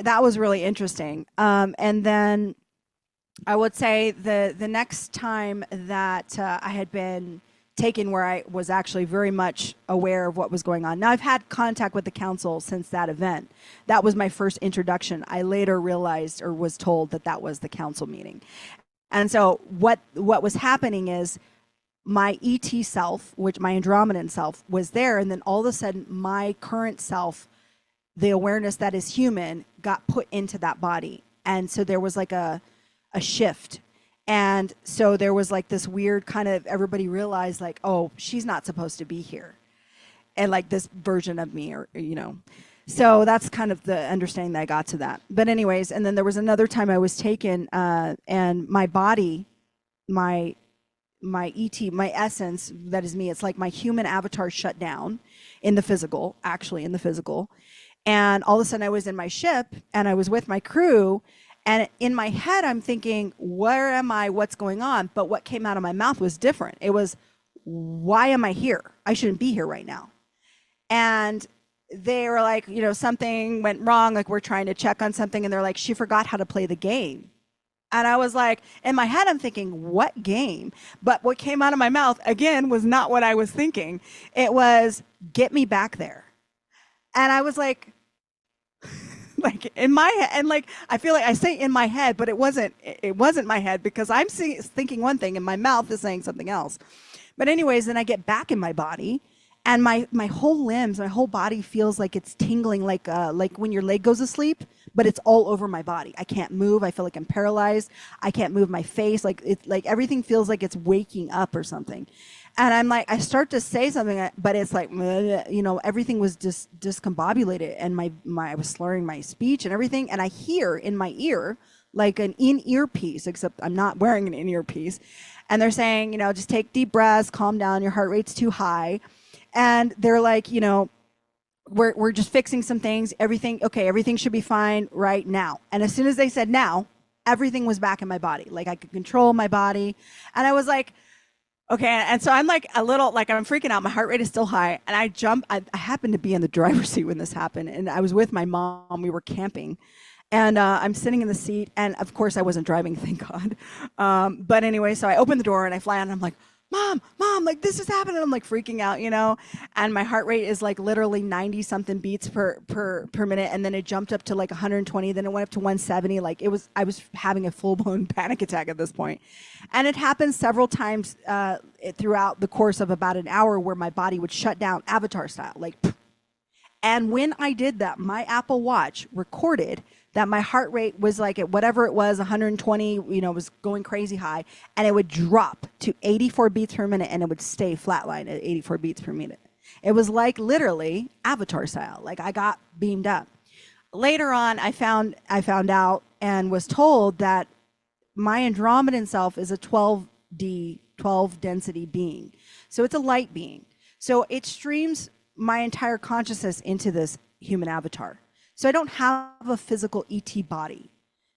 Speaker 2: that was really interesting. And then I would say the next time that I had been taken, where I was actually very much aware of what was going on. Now, I've had contact with the council since that event. That was my first introduction. I later realized or was told that was the council meeting. And so what was happening is my ET self, which my Andromedan self, was there, and then all of a sudden my current self, the awareness that is human, got put into that body. And so there was like a shift. And so there was like this weird kind of, everybody realized like, oh, she's not supposed to be here. And like this version of me, or, you know. So that's kind of the understanding that I got to that. But anyways, and then there was another time I was taken, and my body, my ET, my essence, that is me, it's like my human avatar shut down in the physical, actually in the physical. And all of a sudden I was in my ship and I was with my crew. And in my head, I'm thinking, where am I? What's going on? But what came out of my mouth was different. It was, why am I here? I shouldn't be here right now. And they were like, you know, something went wrong. Like we're trying to check on something. And they're like, she forgot how to play the game. And I was like, in my head, I'm thinking, what game? But what came out of my mouth, again, was not what I was thinking. It was, get me back there. And I was like in my head, and like, I feel like I say in my head, but it wasn't my head, because I'm thinking one thing and my mouth is saying something else. But anyways, then I get back in my body, and my whole limbs, my whole body feels like it's tingling, like when your leg goes asleep, but it's all over my body. I can't move. I feel like I'm paralyzed. I can't move my face. Like it's like everything feels like it's waking up or something. And I'm like, I start to say something, but it's like, you know, everything was just discombobulated, and I was slurring my speech and everything. And I hear in my ear like an in-ear piece, except I'm not wearing an in-ear piece. And they're saying, you know, just take deep breaths, calm down, your heart rate's too high. And they're like, you know, we're just fixing some things. Everything should be fine right now. And as soon as they said now, everything was back in my body. Like I could control my body. And I was like, okay. And so I'm like a little, like I'm freaking out. My heart rate is still high. And I jump. I happened to be in the driver's seat when this happened. And I was with my mom. We were camping. And I'm sitting in the seat. And of course, I wasn't driving, thank God. But anyway, so I open the door and I fly out, and I'm like, Mom, like this is happening. I'm like freaking out, you know, and my heart rate is like literally 90 something beats per minute. And then it jumped up to like 120. Then it went up to 170. Like I was having a full blown panic attack at this point. And it happened several times throughout the course of about an hour, where my body would shut down avatar style, like. And when I did that, my Apple Watch recorded that my heart rate was like at whatever it was, 120, you know, was going crazy high, and it would drop to 84 beats per minute, and it would stay flatline at 84 beats per minute. It was like literally Avatar style. Like I got beamed up. Later on, I found out and was told that my Andromedan self is a 12D, 12 density being. So it's a light being. So it streams my entire consciousness into this human avatar. So I don't have a physical ET body.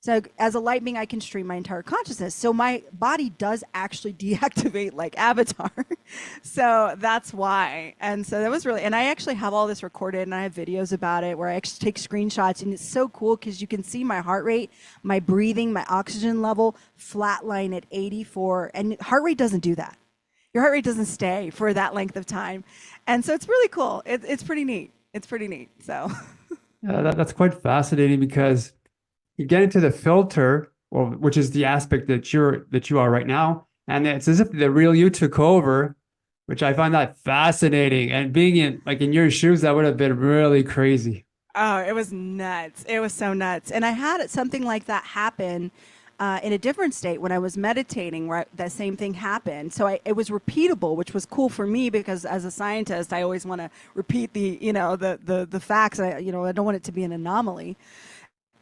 Speaker 2: So as a light being, I can stream my entire consciousness. So my body does actually deactivate like Avatar. So that's why. And so that was really, and I actually have all this recorded, and I have videos about it where I actually take screenshots, and it's so cool because you can see my heart rate, my breathing, my oxygen level flatline at 84. And heart rate doesn't do that. Your heart rate doesn't stay for that length of time. And so it's really cool. It's pretty neat. It's pretty neat. So
Speaker 1: That's quite fascinating, because you get into the filter, well, which is the aspect that you are right now, and it's as if the real you took over, which I find that fascinating. And being in your shoes, that would have been really crazy.
Speaker 2: oh, it was nuts. It was so nuts. And I had something like that happen in a different state when I was meditating, where that same thing happened. So it was repeatable, which was cool for me, because as a scientist, I always want to repeat the facts. I don't want it to be an anomaly.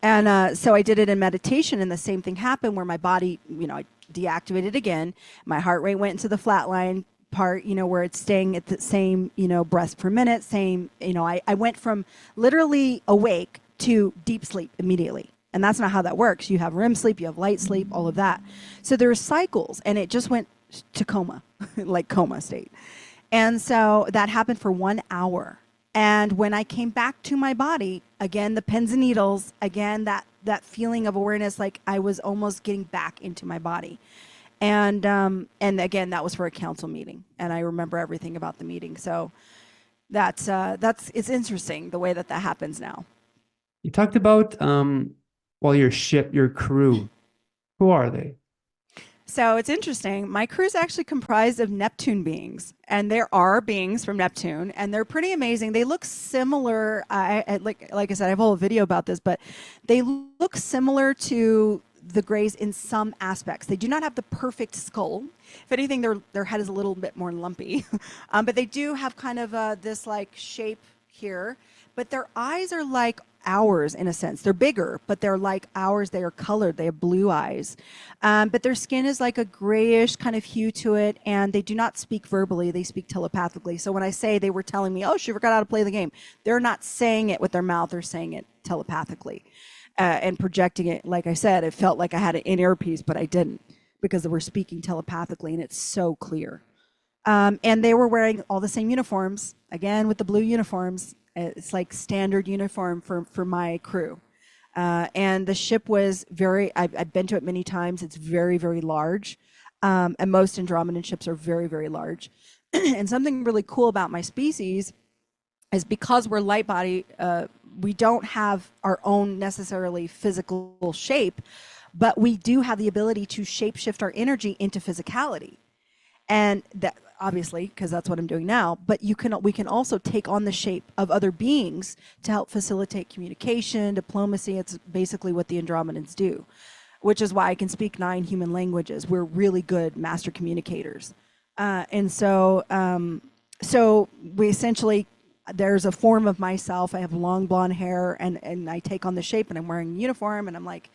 Speaker 2: And so I did it in meditation, and the same thing happened, where my body, I deactivated again. My heart rate went into the flatline part, where it's staying at the same, breaths per minute, same, I went from literally awake to deep sleep immediately. And that's not how that works. You have REM sleep, you have light sleep, all of that. So there are cycles, and it just went to coma, like coma state. And so that happened for 1 hour. And when I came back to my body, again, the pins and needles, again, that feeling of awareness, like I was almost getting back into my body. And again, that was for a council meeting. And I remember everything about the meeting. So it's interesting the way that happens now.
Speaker 1: You talked about your ship, your crew. Who are they?
Speaker 2: So it's interesting. My crew is actually comprised of Neptune beings, and there are beings from Neptune, and they're pretty amazing. They look similar. Like I said, I have a whole video about this, but they look similar to the Greys in some aspects. They do not have the perfect skull. If anything, their head is a little bit more lumpy, but they do have kind of this like shape here. But their eyes are like ours in a sense. They're bigger, but they're like ours. They are colored. They have blue eyes. But their skin is like a grayish kind of hue to it, and they do not speak verbally. They speak telepathically. So when I say they were telling me, oh, she forgot how to play the game, they're not saying it with their mouth. They're saying it telepathically and projecting it. Like I said, it felt like I had an earpiece, but I didn't because they were speaking telepathically, and it's so clear. And they were wearing all the same uniforms, again, with the blue uniforms. It's like standard uniform for my crew. And the ship was I've been to it many times. It's very, very large. And most Andromedan ships are very, very large. And something really cool about my species is because we're light body, we don't have our own necessarily physical shape, but we do have the ability to shapeshift our energy into physicality. And that obviously, because that's what I'm doing now, but we can also take on the shape of other beings to help facilitate communication, diplomacy. It's basically what the Andromedans do, which is why I can speak 9 human languages. We're really good master communicators. And so we essentially, there's a form of myself. I have long blonde hair, and I take on the shape, and I'm wearing a uniform, and I'm like,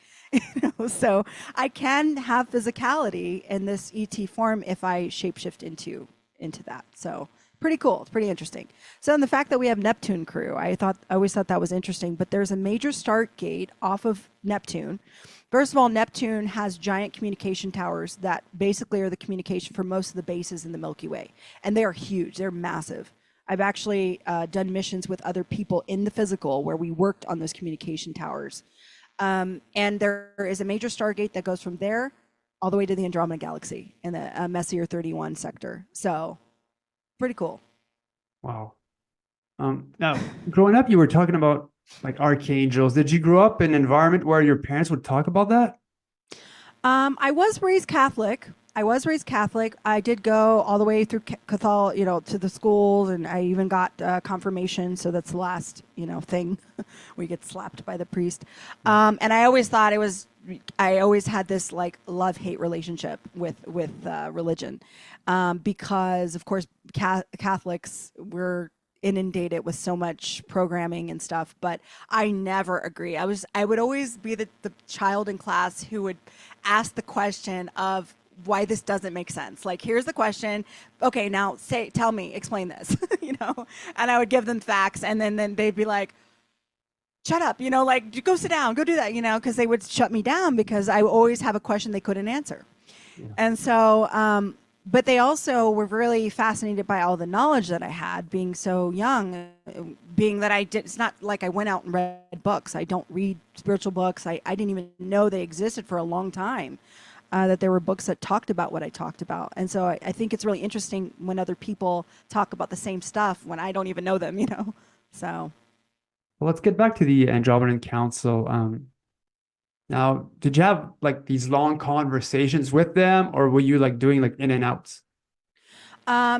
Speaker 2: so I can have physicality in this ET form if I shapeshift into that. So pretty cool. It's pretty interesting. So, and the fact that we have Neptune crew, I always thought that was interesting. But there's a major start gate off of Neptune. First of all, Neptune has giant communication towers that basically are the communication for most of the bases in the Milky Way, and they are huge. They're massive. I've actually done missions with other people in the physical where we worked on those communication towers. And there is a major stargate that goes from there all the way to the Andromeda Galaxy in the Messier 31 sector. So pretty cool.
Speaker 1: Wow. Now, growing up, you were talking about like archangels. Did you grow up in an environment where your parents would talk about that?
Speaker 2: I was raised Catholic. I did go all the way through Catholic, to the schools, and I even got confirmation. So that's the last, thing. We get slapped by the priest. And I always thought I always had this like love-hate relationship with religion, because of course Catholics were inundated with so much programming and stuff, but I never agree. I would always be the child in class who would ask the question of why this doesn't make sense. Like, here's the question. Okay, now tell me, explain this, and I would give them facts, and then they'd be like, shut up, like, go sit down, go do that, because they would shut me down because I always have a question they couldn't answer. Yeah. And so, but they also were really fascinated by all the knowledge that I had being so young, being that it's not like I went out and read books. I don't read spiritual books. I didn't even know they existed for a long time, that there were books that talked about what I talked about. And so I think it's really interesting when other people talk about the same stuff when I don't even know them, so.
Speaker 1: Well, let's get back to the Andromedan Council. Now, did you have like these long conversations with them, or were you like doing like in and outs?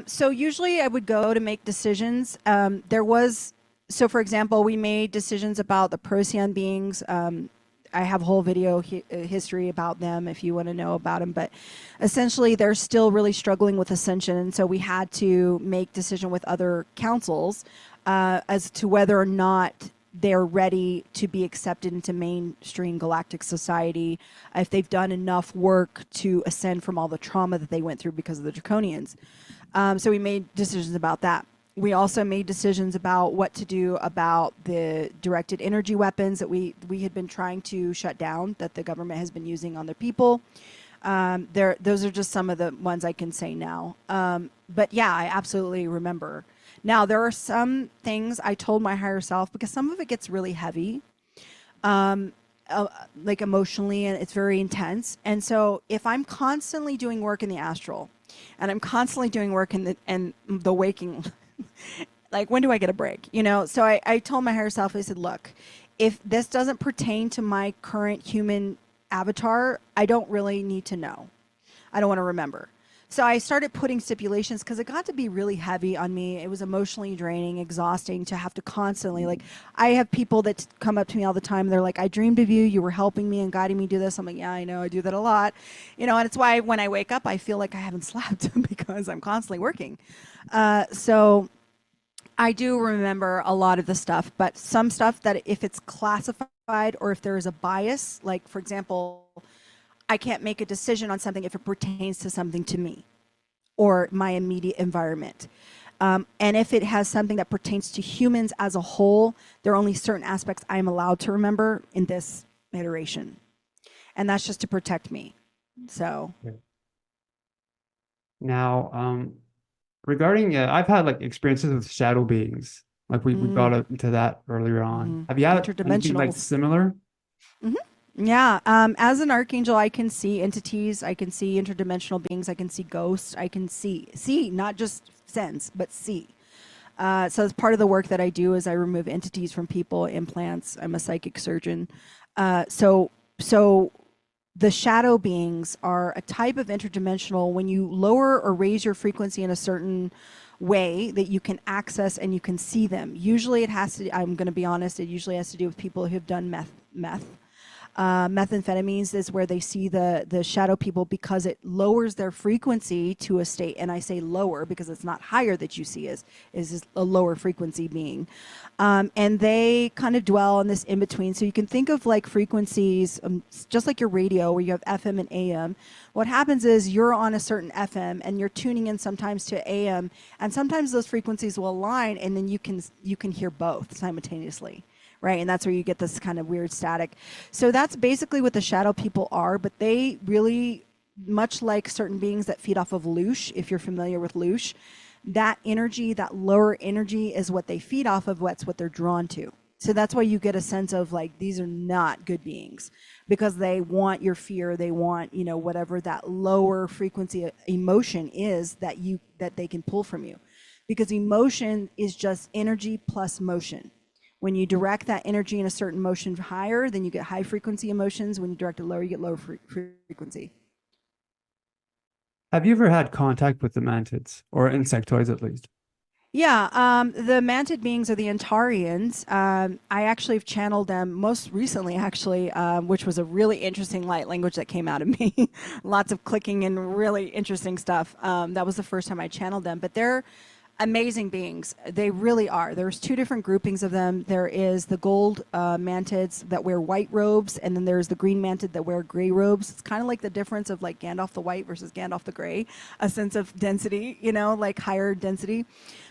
Speaker 2: So usually I would go to make decisions. So for example, we made decisions about the Procyon beings. I have a whole video history about them if you want to know about them, but essentially they're still really struggling with ascension. And so we had to make decision with other councils as to whether or not they're ready to be accepted into mainstream galactic society, if they've done enough work to ascend from all the trauma that they went through because of the Draconians. So we made decisions about that. We also made decisions about what to do about the directed energy weapons that we had been trying to shut down, that the government has been using on their people. Those are just some of the ones I can say now. But yeah, I absolutely remember. Now, there are some things I told my higher self, because some of it gets really heavy, like emotionally, and it's very intense. And so if I'm constantly doing work in the astral, and I'm constantly doing work in the waking, like, when do I get a break? So I told my higher self, I said, look, if this doesn't pertain to my current human avatar, I don't really need to know. I don't want to remember. So I started putting stipulations because it got to be really heavy on me. It was emotionally draining, exhausting to have to constantly, like, I have people that come up to me all the time. They're like, I dreamed of you. You were helping me and guiding me do this. I'm like, yeah, I know. I do that a lot. And it's why when I wake up, I feel like I haven't slept because I'm constantly working. So I do remember a lot of the stuff, but some stuff that if it's classified or if there is a bias, like, for example, I can't make a decision on something if it pertains to something to me or my immediate environment. And if it has something that pertains to humans as a whole, there are only certain aspects I'm allowed to remember in this iteration. And that's just to protect me. So,
Speaker 1: Now, regarding, I've had like experiences with shadow beings. Like we brought up into that earlier on. Have you had anything like
Speaker 2: interdimensionals.
Speaker 1: similar?
Speaker 2: Hmm. Yeah. As an archangel, I can see entities. I can see interdimensional beings. I can see ghosts. I can see, not just sense, but see. So as part of the work that I do is I remove entities from people, implants. I'm a psychic surgeon. So the shadow beings are a type of interdimensional. When you lower or raise your frequency in a certain way that you can access and you can see them. Usually it has to, I'm going to be honest, it usually has to do with people who have done meth. Methamphetamines is where they see the shadow people because it lowers their frequency to a state. And I say lower because it's not higher that you see is a lower frequency being. And they kind of dwell in this in between. So you can think of like frequencies, just like your radio where you have FM and AM. What happens is you're on a certain FM and you're tuning in sometimes to AM, and sometimes those frequencies will align, and then you can hear both simultaneously. Right, and that's where you get this kind of weird static. So that's basically what the shadow people are, but they really, much like certain beings that feed off of loosh, if you're familiar with loosh, that energy, that lower energy is what they feed off of, what's what they're drawn to. So that's why you get a sense of like, these are not good beings because they want your fear. They want, whatever that lower frequency emotion is that they can pull from you, because emotion is just energy plus motion. When you direct that energy in a certain motion higher, then you get high frequency emotions. When you direct it lower, you get lower frequency.
Speaker 1: Have you ever had contact with the mantids or insectoids at least?
Speaker 2: Yeah, the mantid beings are the Antarians. I actually have channeled them most recently, actually, which was a really interesting light language that came out of me. Lots of clicking and really interesting stuff. That was the first time I channeled them, but they're amazing beings. They really are. There's two different groupings of them. There is the gold mantids that wear white robes, and then there's the green mantid that wear gray robes. It's kind of like the difference of like Gandalf the white versus Gandalf the gray, a sense of density, like higher density.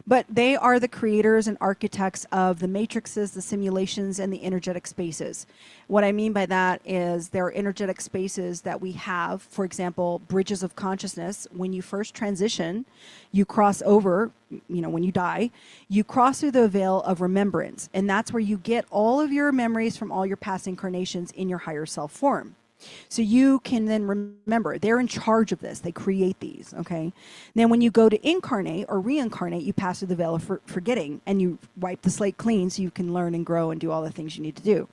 Speaker 2: But they are the creators and architects of the matrices, the simulations, and the energetic spaces. What I mean by that is there are energetic spaces that we have, for example, bridges of consciousness. When you first transition, you cross over, when you die, you cross through the veil of remembrance. And that's where you get all of your memories from all your past incarnations in your higher self form. So you can then remember, they're in charge of this. They create these, okay? Then when you go to incarnate or reincarnate, you pass through the veil of forgetting, and you wipe the slate clean so you can learn and grow and do all the things you need to do.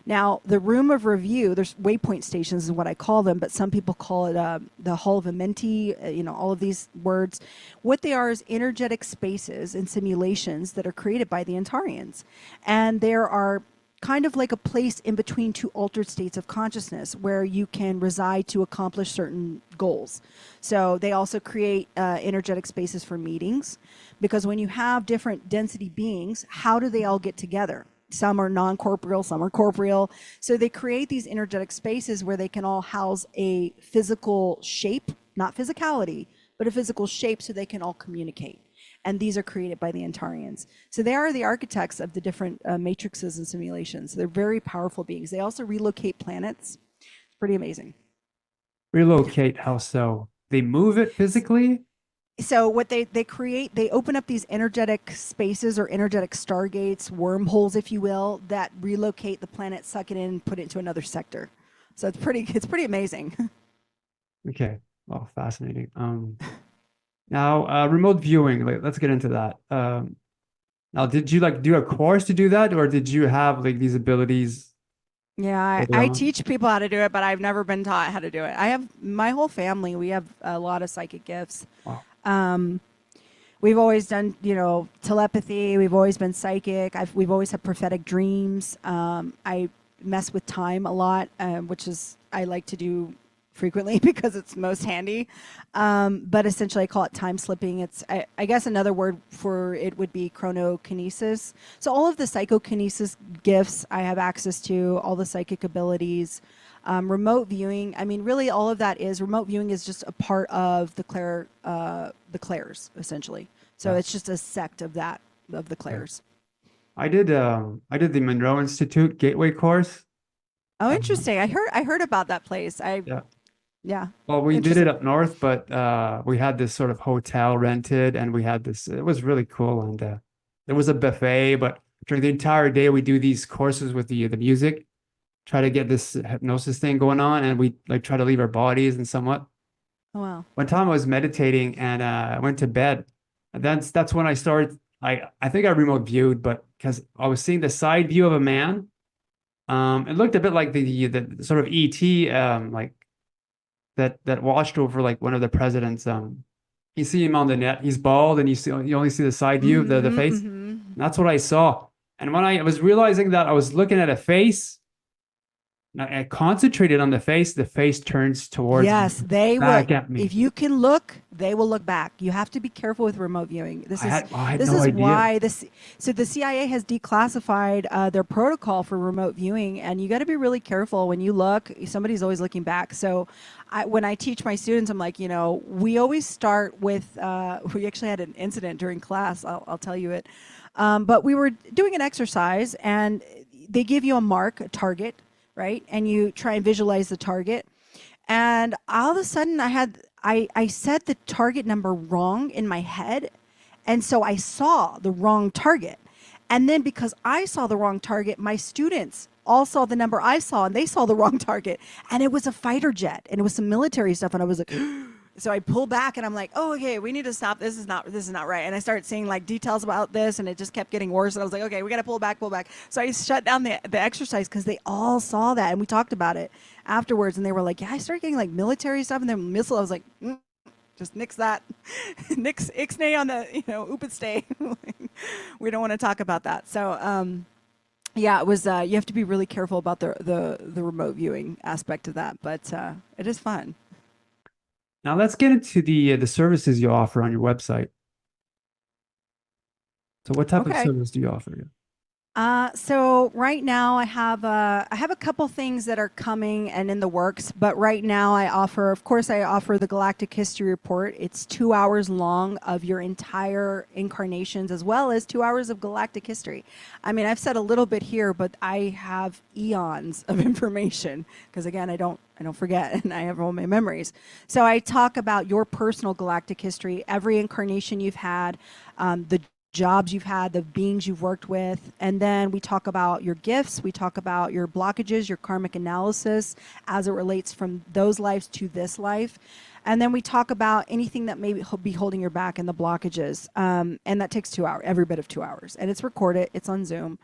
Speaker 2: Now, the room of review, there's waypoint stations is what I call them, but some people call it the Hall of Amenti, all of these words. What they are is energetic spaces and simulations that are created by the Antarians. And there are kind of like a place in between two altered states of consciousness where you can reside to accomplish certain goals. So they also create energetic spaces for meetings, because when you have different density beings, how do they all get together? Some are non-corporeal, some are corporeal. So they create these energetic spaces where they can all house a physical shape, not physicality, but a physical shape, so they can all communicate. And these are created by the Antarians. So they are the architects of the different matrices and simulations. They're very powerful beings. They also relocate planets. It's pretty amazing.
Speaker 1: Relocate, how so? They move it physically?
Speaker 2: So what they create, they open up these energetic spaces or energetic stargates, wormholes, if you will, that relocate the planet, suck it in, and put it into another sector. So it's pretty amazing.
Speaker 1: Okay. Well, fascinating. Now, remote viewing, let's get into that. Now, did you like do a course to do that, or did you have like these abilities
Speaker 2: Yeah,
Speaker 1: for their
Speaker 2: I
Speaker 1: own.
Speaker 2: teach people how to do it, but I've never been taught how to do it. I have my whole family, we have a lot of psychic gifts.
Speaker 1: Wow.
Speaker 2: Um, we've always done, telepathy. We've always been psychic. We've always had prophetic dreams. I mess with time a lot, which is I like to do frequently because it's most handy. But essentially, I call it time slipping. I guess another word for it would be chronokinesis. So all of the psychokinesis gifts I have access to, all the psychic abilities. Remote viewing. I mean, really, all of that is remote viewing is just a part of the clairs, essentially. So
Speaker 1: Yeah.
Speaker 2: it's just a sect of that of the
Speaker 1: Okay.
Speaker 2: clairs.
Speaker 1: I did the Monroe Institute Gateway course.
Speaker 2: Oh,
Speaker 1: Um,
Speaker 2: interesting. I heard about that place.
Speaker 1: yeah.
Speaker 2: Yeah,
Speaker 1: Well, we did it
Speaker 2: interesting.
Speaker 1: up north, but we had this sort of hotel rented, and we had this. It was really cool, and there was a buffet. But during the entire day, we do these courses with the music, try to get this hypnosis thing going on, and we like try to leave our bodies and somewhat.
Speaker 2: Oh, wow.
Speaker 1: One time I was meditating and I went to bed. And that's when I started. I think I remote viewed, but because I was seeing the side view of a man. It looked a bit like the sort of ET like that watched over like one of the presidents. You see him on the net. He's bald, and you only see the side view of the
Speaker 2: Mm-hmm.
Speaker 1: face.
Speaker 2: Mm-hmm.
Speaker 1: That's what I saw. And when I was realizing that I was looking at a face, and I concentrated on the face turns towards me,
Speaker 2: Yes, they will.
Speaker 1: back at
Speaker 2: If
Speaker 1: me.
Speaker 2: you can look, they will look back. You have to be careful with remote viewing.
Speaker 1: I had
Speaker 2: This
Speaker 1: no
Speaker 2: is
Speaker 1: idea.
Speaker 2: why this. So the CIA has declassified their protocol for remote viewing, and you got to be really careful when you look. Somebody's always looking back. So, when I teach my students, I'm like, we always start with. We actually had an incident during class. I'll tell you it. But we were doing an exercise, and they give you a mark, a target, right? And you try and visualize the target. And all of a sudden, I said the target number wrong in my head, and so I saw the wrong target. And then because I saw the wrong target, my students all saw the number I saw, and they saw the wrong target. And it was a fighter jet, and it was some military stuff. And I was like, so I pull back, and I'm like, oh, okay, we need to stop. This is not right. And I started seeing like details about this, and it just kept getting worse. And I was like, okay, we got to pull back, pull back. So I shut down the exercise because they all saw that, and we talked about it afterwards. And they were like, yeah, I started getting like military stuff, and then missile. I was like, just nix that, nix ixnay on the upid stay. We don't want to talk about that. So yeah, it was. You have to be really careful about the remote viewing aspect of that, but it is fun.
Speaker 1: Now let's get into the services you offer on your website. So what type of
Speaker 2: Okay.
Speaker 1: service do you offer?
Speaker 2: So right now I have a couple things that are coming and in the works, but right now of course, I offer the Galactic History Report. It's 2 hours long of your entire incarnations, as well as 2 hours of galactic history. I mean, I've said a little bit here, but I have eons of information because again, I don't forget, and I have all my memories. So I talk about your personal galactic history, every incarnation you've had, the jobs you've had, the beings you've worked with, and then we talk about your gifts, we talk about your blockages, your karmic analysis as it relates from those lives to this life. And then we talk about anything that may be holding your back and the blockages. And that takes 2 hours, every bit of 2 hours. And it's recorded, it's on Zoom.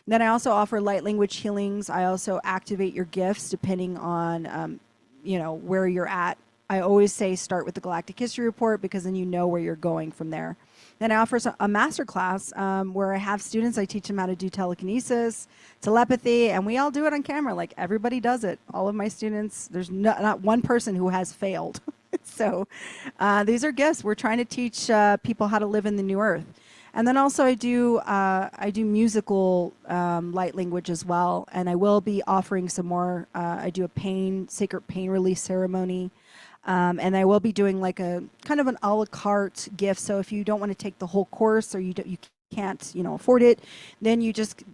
Speaker 2: Then I also offer light language healings. I also activate your gifts depending on, where you're at. I always say start with the Galactic History Report because then you know where you're going from there. Then I offer a master class where I have students. I teach them how to do telekinesis, telepathy, and we all do it on camera. Like everybody does it. All of my students, there's not one person who has failed. So these are gifts. We're trying to teach people how to live in the new earth. And then also I do musical light language as well, and I will be offering some more. I do a sacred pain release ceremony. And I will be doing like a kind of an a la carte gift. So if you don't want to take the whole course or you can't afford it, then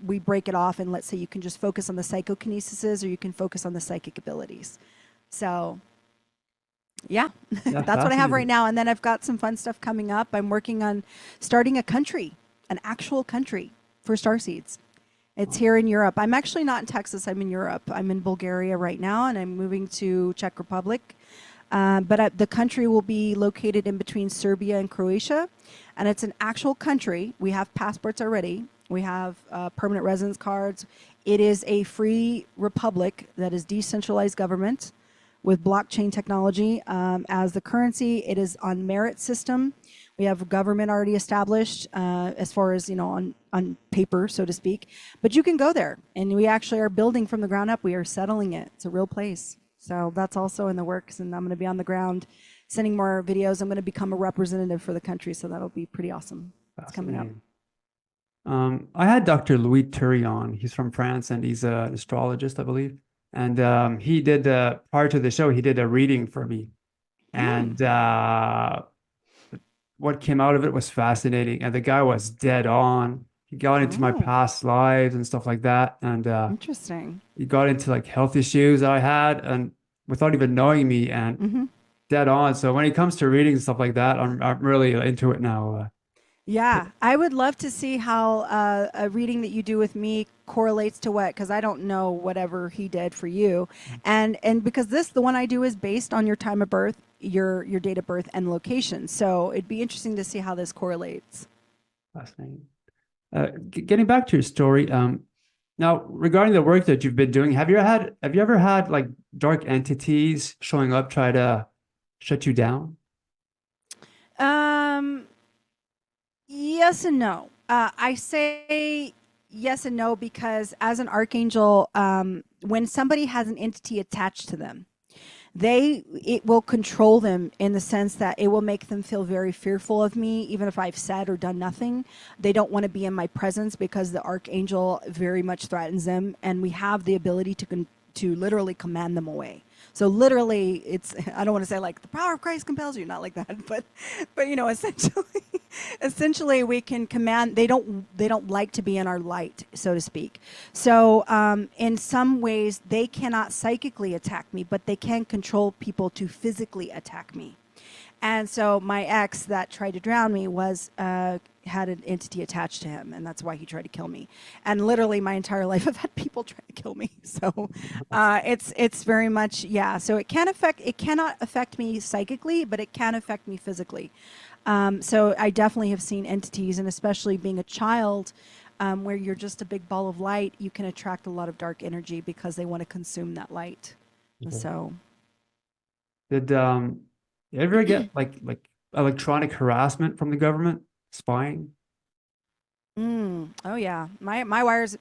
Speaker 2: we break it off, and let's say you can just focus on the psychokinesises or you can focus on the psychic abilities. So yeah,
Speaker 1: Yeah,
Speaker 2: that's what I have right
Speaker 1: fascinating.
Speaker 2: now. And then I've got some fun stuff coming up. I'm working on starting an actual country for starseeds. It's here in Europe. I'm actually not in Texas. I'm in Europe. I'm in Bulgaria right now, and I'm moving to Czech Republic. But the country will be located in between Serbia and Croatia, and it's an actual country. We have passports already. We have permanent residence cards. It is a free republic that is decentralized government with blockchain technology as the currency. It is on merit system. We have a government already established as far as, on paper, so to speak. But you can go there, and we actually are building from the ground up. We are settling it. It's a real place. So that's also in the works, and I'm going to be on the ground sending more videos. I'm going to become a representative for the country, so that'll be pretty awesome. It's coming up.
Speaker 1: I had Dr. Louis Thury on. He's from France, and he's an astrologist, I believe. And he did, prior to the show, he did a reading for me. And what came out of it was fascinating. And the guy was dead on. He got into my past lives and stuff like that. And
Speaker 2: interesting.
Speaker 1: he got into like health issues that I had, and without even knowing me, and dead on. So when it comes to reading and stuff like that, I'm really into it now.
Speaker 2: Yeah, I would love to see how a reading that you do with me correlates to what, because I don't know whatever he did for you, and because the one I do is based on your time of birth, your date of birth and location. So it'd be interesting to see how this correlates.
Speaker 1: Fascinating. Getting back to your story, now regarding the work that you've been doing, have you ever had like dark entities showing up, try to shut you down?
Speaker 2: Yes and no. I say yes and no because as an archangel, when somebody has an entity attached to them, it will control them in the sense that it will make them feel very fearful of me, even if I've said or done nothing. They don't want to be in my presence because the archangel very much threatens them, and we have the ability to literally command them away. So literally, it's, I don't want to say like the power of Christ compels you, not like that, but essentially we can command. They don't like to be in our light, so to speak. So in some ways, they cannot psychically attack me, but they can control people to physically attack me. And so my ex that tried to drown me had an entity attached to him, and that's why he tried to kill me. And literally my entire life I've had people try to kill me. So it's very much, yeah. So it cannot affect me psychically, but it can affect me physically. So I definitely have seen entities, and especially being a child, where you're just a big ball of light, you can attract a lot of dark energy because they want to consume that light. Okay. So
Speaker 1: did you ever get like electronic harassment from the government, spying?
Speaker 2: Oh yeah, my wires,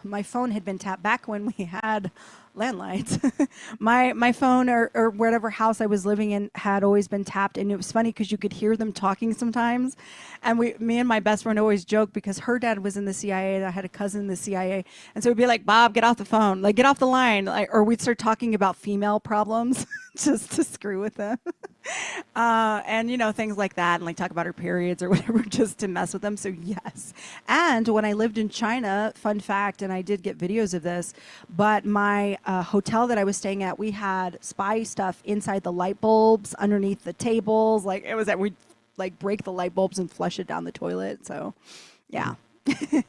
Speaker 2: my phone had been tapped back when we had landlines. my phone or whatever house I was living in had always been tapped, and it was funny because you could hear them talking sometimes. And me and my best friend always joked because her dad was in the CIA, and I had a cousin in the CIA, and so we'd be like, "Bob, get off the phone, like get off the line," or we'd start talking about female problems just to screw with them. And things like that, and like talk about her periods or whatever, just to mess with them. So yes. And when I lived in China, fun fact, and I did get videos of this, but my hotel that I was staying at, we had spy stuff inside the light bulbs, underneath the tables. Like it was that we'd like break the light bulbs and flush it down the toilet. So yeah.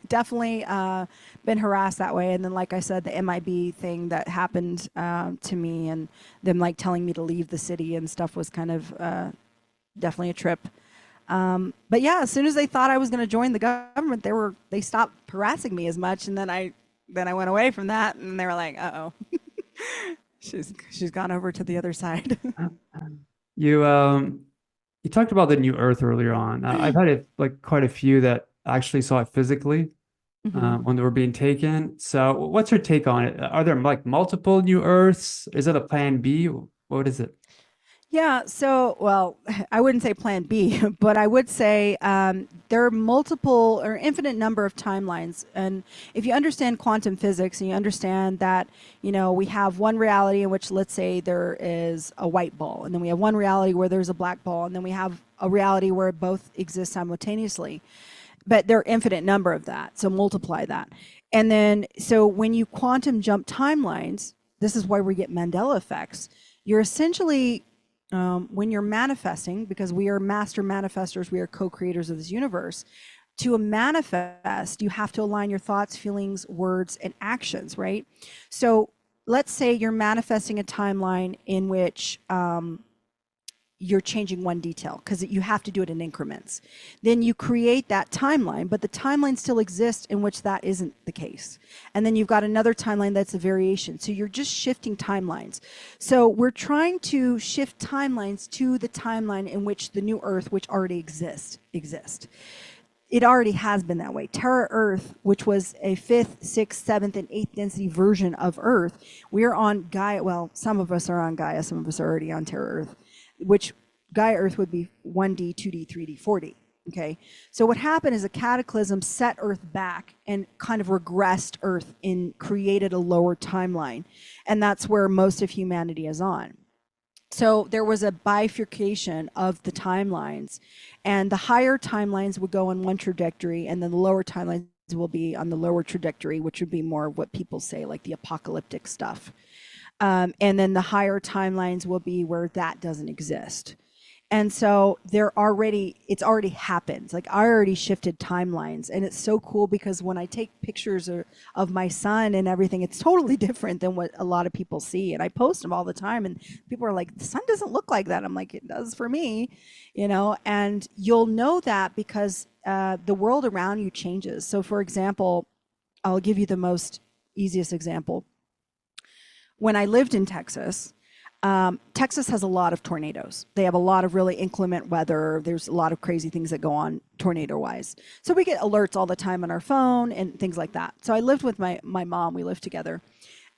Speaker 2: Definitely been harassed that way. And then, like I said, the MIB thing that happened to me, and them like telling me to leave the city and stuff, was kind of definitely a trip. But yeah, as soon as they thought I was going to join the government, they stopped harassing me as much. And then I went away from that, and they were like, "Uh-oh, she's gone over to the other side."
Speaker 1: You talked about the new Earth earlier on. I've had quite a few that actually saw it physically when they were being taken. So what's your take on it? Are there like multiple new Earths? Is it a plan B? What is it?
Speaker 2: Yeah, so, well, I wouldn't say plan B, but I would say there are multiple or infinite number of timelines. And if you understand quantum physics and you understand that, we have one reality in which, let's say, there is a white ball, and then we have one reality where there's a black ball, and then we have a reality where both exist simultaneously. But there are infinite number of that, so multiply that. And then, so when you quantum jump timelines, this is why we get Mandela effects. You're essentially, when you're manifesting, because we are master manifestors, we are co-creators of this universe, to manifest, you have to align your thoughts, feelings, words, and actions, right? So let's say you're manifesting a timeline in which you're changing one detail because you have to do it in increments. Then you create that timeline, but the timeline still exists in which that isn't the case. And then you've got another timeline that's a variation. So you're just shifting timelines. So we're trying to shift timelines to the timeline in which the new Earth, which already exists. It already has been that way. Terra Earth, which was a 5th, 6th, 7th, and 8th density version of Earth, we're on Gaia. Well, some of us are on Gaia, some of us are already on Terra Earth, which Gaia Earth would be 1D, 2D, 3D, 4D. Okay. So what happened is a cataclysm set Earth back and kind of regressed Earth and created a lower timeline. And that's where most of humanity is on. So there was a bifurcation of the timelines, and the higher timelines would go on one trajectory, and then the lower timelines will be on the lower trajectory, which would be more what people say, like the apocalyptic stuff. And then the higher timelines will be where that doesn't exist. And so it's already happened. Like I already shifted timelines, and it's so cool because when I take pictures of my son and everything, it's totally different than what a lot of people see. And I post them all the time, and people are like, the sun doesn't look like that. I'm like, it does for me, and you'll know that because the world around you changes. So for example, I'll give you the easiest example. When I lived in Texas, Texas has a lot of tornadoes. They have a lot of really inclement weather. There's a lot of crazy things that go on tornado-wise. So we get alerts all the time on our phone and things like that. So I lived with my mom. We lived together.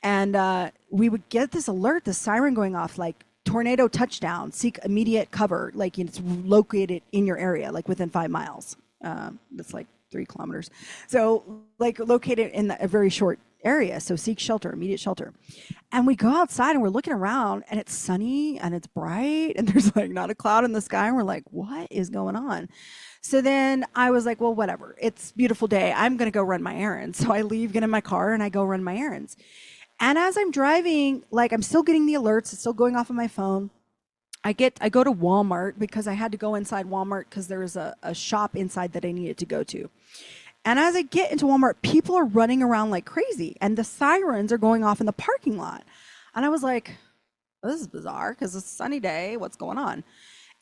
Speaker 2: And we would get this alert, the siren going off, like tornado touchdown, seek immediate cover. Like it's located in your area, like within 5 miles. That's like 3 kilometers. So like located in a very short area. So seek shelter, immediate shelter. And we go outside and we're looking around and it's sunny and it's bright and there's like not a cloud in the sky. And we're like, what is going on? So then I was like, well, whatever. It's a beautiful day. I'm going to go run my errands. So I leave, get in my car, and I go run my errands. And as I'm driving, like I'm still getting the alerts. It's still going off on my phone. I go to Walmart because I had to go inside Walmart because there was a shop inside that I needed to go to. And as I get into Walmart, people are running around like crazy, and the sirens are going off in the parking lot. And I was like, this is bizarre because it's a sunny day. What's going on?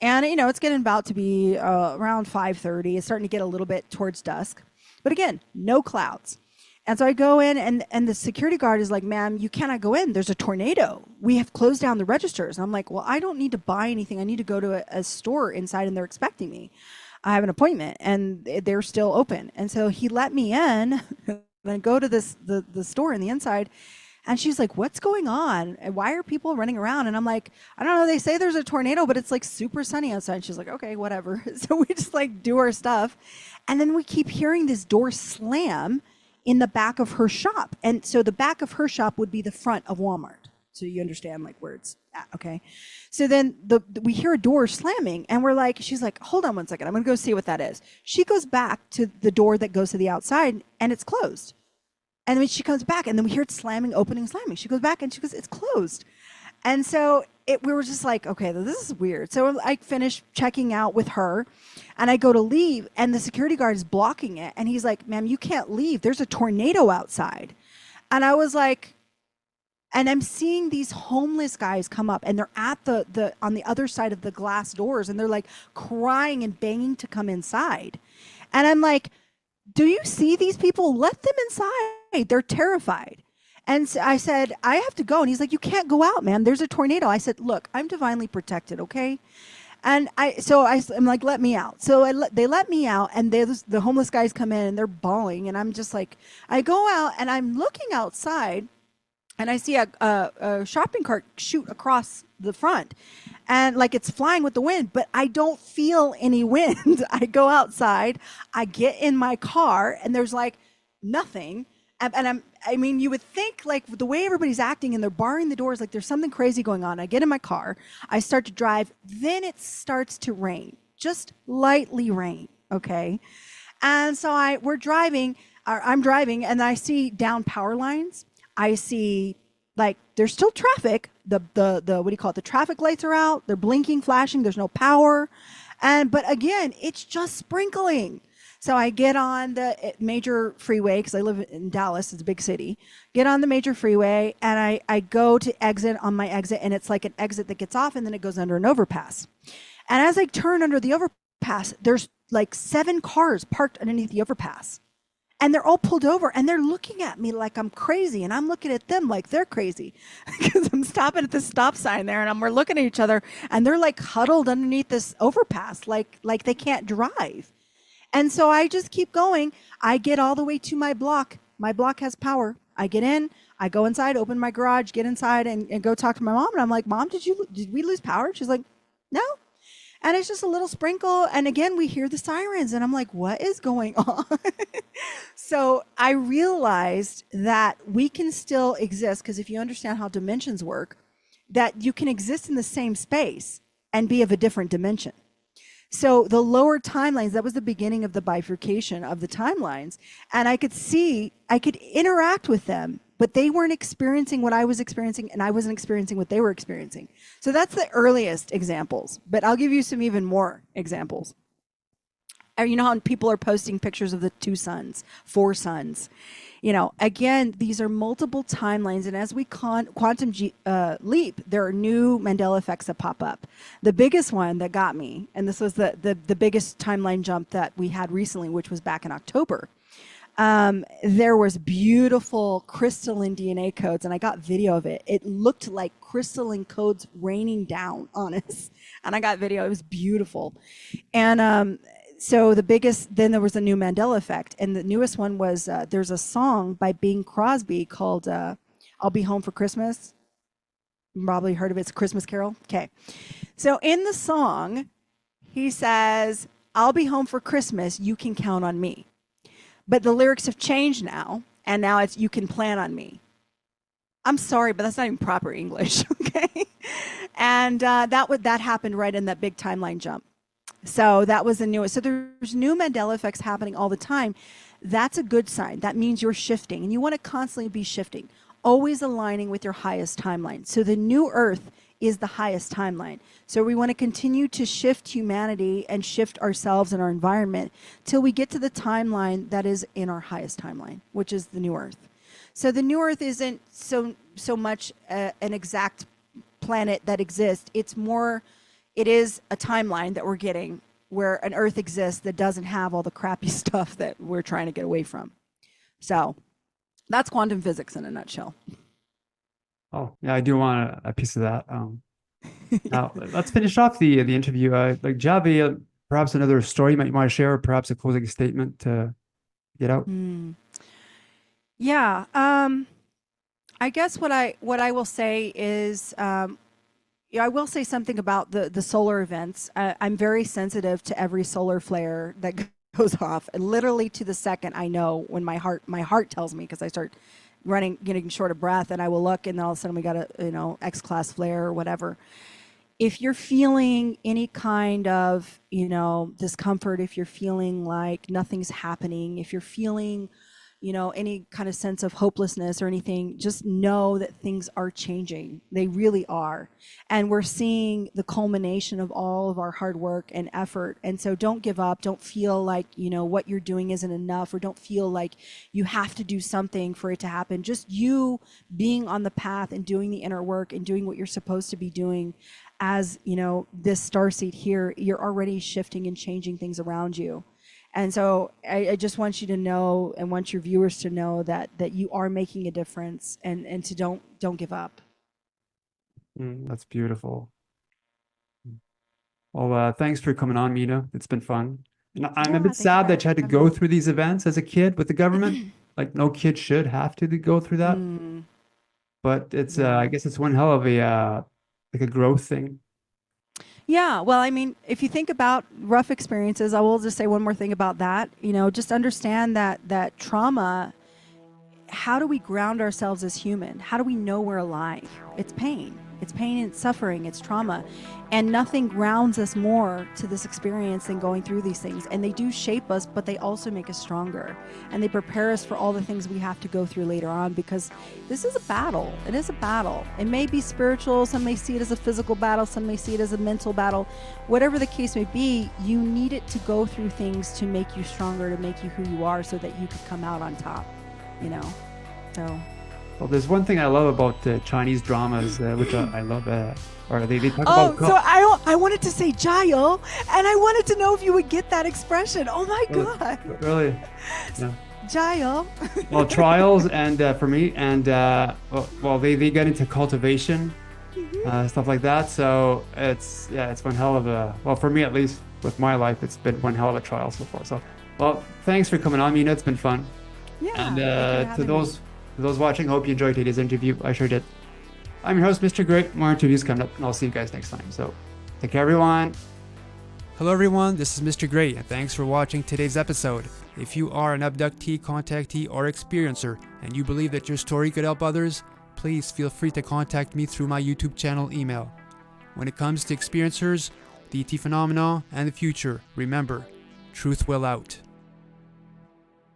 Speaker 2: And, it's getting about to be around 5:30. It's starting to get a little bit towards dusk. But again, no clouds. And so I go in, and the security guard is like, ma'am, you cannot go in. There's a tornado. We have closed down the registers. And I'm like, well, I don't need to buy anything. I need to go to a store inside, and they're expecting me. I have an appointment, and they're still open. And so he let me in, and I go to the store in the inside, and she's like, what's going on? And why are people running around? And I'm like, I don't know. They say there's a tornado, but it's like super sunny outside. And she's like, okay, whatever. So we just like do our stuff. And then we keep hearing this door slam in the back of her shop. And so the back of her shop would be the front of Walmart. So you understand like where it's at, okay? So then we hear a door slamming, and she's like, hold on one second. I'm gonna go see what that is. She goes back to the door that goes to the outside, and it's closed. And then she comes back, and then we hear it slamming, opening, slamming. She goes back, and she goes, it's closed. And so we were just like, okay, this is weird. So I finish checking out with her, and I go to leave, and the security guard is blocking it. And he's like, ma'am, you can't leave. There's a tornado outside. And I was like, and I'm seeing these homeless guys come up, and they're at on the other side of the glass doors, and they're like crying and banging to come inside. And I'm like, do you see these people? Let them inside. They're terrified. And so I said, I have to go. And he's like, you can't go out, man. There's a tornado. I said, look, I'm divinely protected, okay? And I'm like, let me out. So they let me out, and the homeless guys come in, and they're bawling. And I'm just like, I go out, and I'm looking outside, and I see a shopping cart shoot across the front, and like it's flying with the wind, but I don't feel any wind. I go outside, I get in my car, and there's like nothing. And you would think like the way everybody's acting, and they're barring the doors, like there's something crazy going on. I get in my car, I start to drive, then it starts to rain, just lightly rain, okay? And so I'm driving, and I see down power lines. I see like there's still traffic. The what do you call it? The traffic lights are out. They're blinking, flashing. There's no power. But again, it's just sprinkling. So I get on the major freeway because I live in Dallas. It's a big city. Get on the major freeway and I go to exit on my exit, and it's like an exit that gets off and then it goes under an overpass. And as I turn under the overpass, there's like 7 cars parked underneath the overpass. And they're all pulled over and they're looking at me like I'm crazy. And I'm looking at them like they're crazy because I'm stopping at the stop sign there and we're looking at each other and they're like huddled underneath this overpass like they can't drive. And so I just keep going. I get all the way to my block. My block has power. I get in, I go inside, open my garage, get inside and go talk to my mom. And I'm like, Mom, did we lose power? She's like, no. And it's just a little sprinkle. And again, we hear the sirens and I'm like, what is going on? So I realized that we can still exist, because if you understand how dimensions work, that you can exist in the same space and be of a different dimension. So the lower timelines, that was the beginning of the bifurcation of the timelines. And I could interact with them, but they weren't experiencing what I was experiencing and I wasn't experiencing what they were experiencing. So that's the earliest examples, but I'll give you some even more examples. You know how people are posting pictures of the 2 suns, 4 suns. You know, again, these are multiple timelines, and as we quantum leap, there are new Mandela effects that pop up. The biggest one that got me, and this was the biggest timeline jump that we had recently, which was back in October. There was beautiful crystalline DNA codes, and I got video of it. It looked like crystalline codes raining down on us, and I got video. It was beautiful, and so then there was a new Mandela effect, and the newest one was there's a song by Bing Crosby called "I'll Be Home for Christmas." You probably heard of it. It's a Christmas Carol. Okay, so in the song, he says, "I'll be home for Christmas. You can count on me." But the lyrics have changed now, and now it's "you can plan on me." I'm sorry, but that's not even proper English, okay? And that happened right in that big timeline jump. So that was the newest. So there's new Mandela effects happening all the time. That's a good sign. That means you're shifting, and you want to constantly be shifting, always aligning with your highest timeline. So the new Earth is the highest timeline. So we want to continue to shift humanity and shift ourselves and our environment till we get to the timeline that is in our highest timeline, which is the new Earth. So the new Earth isn't so much an exact planet that exists. It is a timeline that we're getting where an Earth exists that doesn't have all the crappy stuff that we're trying to get away from. So that's quantum physics in a nutshell.
Speaker 1: Oh, yeah, I do want a piece of that. Now, let's finish off the interview. Do you have perhaps another story you might want to share, or perhaps a closing statement to get out?
Speaker 2: Yeah. I guess what I will say is, I will say something about the solar events. I'm very sensitive to every solar flare that goes off, and literally to the second I know when my heart tells me, because I start getting short of breath, and I will look, and then all of a sudden we got a X-class flare or whatever. If you're feeling any kind of discomfort, if you're feeling like nothing's happening, if you're feeling any kind of sense of hopelessness or anything, just know that things are changing. They really are. And we're seeing the culmination of all of our hard work and effort. And so don't give up. Don't feel like, what you're doing isn't enough, or don't feel like you have to do something for it to happen. Just you being on the path and doing the inner work and doing what you're supposed to be doing as, this starseed here, you're already shifting and changing things around you. And so I just want you to know, and want your viewers to know, that you are making a difference, and to don't give up.
Speaker 1: That's beautiful. Well, thanks for coming on, Mina. It's been fun. And I'm a bit sad that you had to go through these events as a kid with the government. Like, no kid should have to go through that. But it's I guess it's one hell of a growth thing.
Speaker 2: Yeah, well, I mean, if you think about rough experiences, I will just say one more thing about that. Just understand that trauma, how do we ground ourselves as human? How do we know we're alive? It's pain. It's pain, it's suffering, it's trauma. And nothing grounds us more to this experience than going through these things. And they do shape us, but they also make us stronger. And they prepare us for all the things we have to go through later on, because this is a battle. It is a battle. It may be spiritual. Some may see it as a physical battle. Some may see it as a mental battle. Whatever the case may be, you need it to go through things to make you stronger, to make you who you are, so that you could come out on top, you know? So...
Speaker 1: Well, there's one thing I love about Chinese dramas, which I love, or they talk
Speaker 2: Oh,
Speaker 1: about...
Speaker 2: so I wanted to say Jayo, and I wanted to know if you would get that expression. Oh my God.
Speaker 1: Really? Yeah.
Speaker 2: Jayo.
Speaker 1: Well, trials, and for me, and well, they get into cultivation, stuff like that. So it's one hell of a, well, for me at least, with my life, it's been one hell of a trial so far. So, well, thanks for coming on, Mina. It's been fun.
Speaker 2: Yeah.
Speaker 1: And
Speaker 2: thank you for having me.
Speaker 1: to those watching, hope you enjoyed today's interview. I sure did. I'm your host, Mr. Great. More interviews coming up, and I'll see you guys next time. So, take care, everyone. Hello, everyone. This is Mr. Great, and thanks for watching today's episode. If you are an abductee, contactee, or experiencer, and you believe that your story could help others, please feel free to contact me through my YouTube channel email. When it comes to experiencers, the ET phenomena, and the future, remember, truth will out.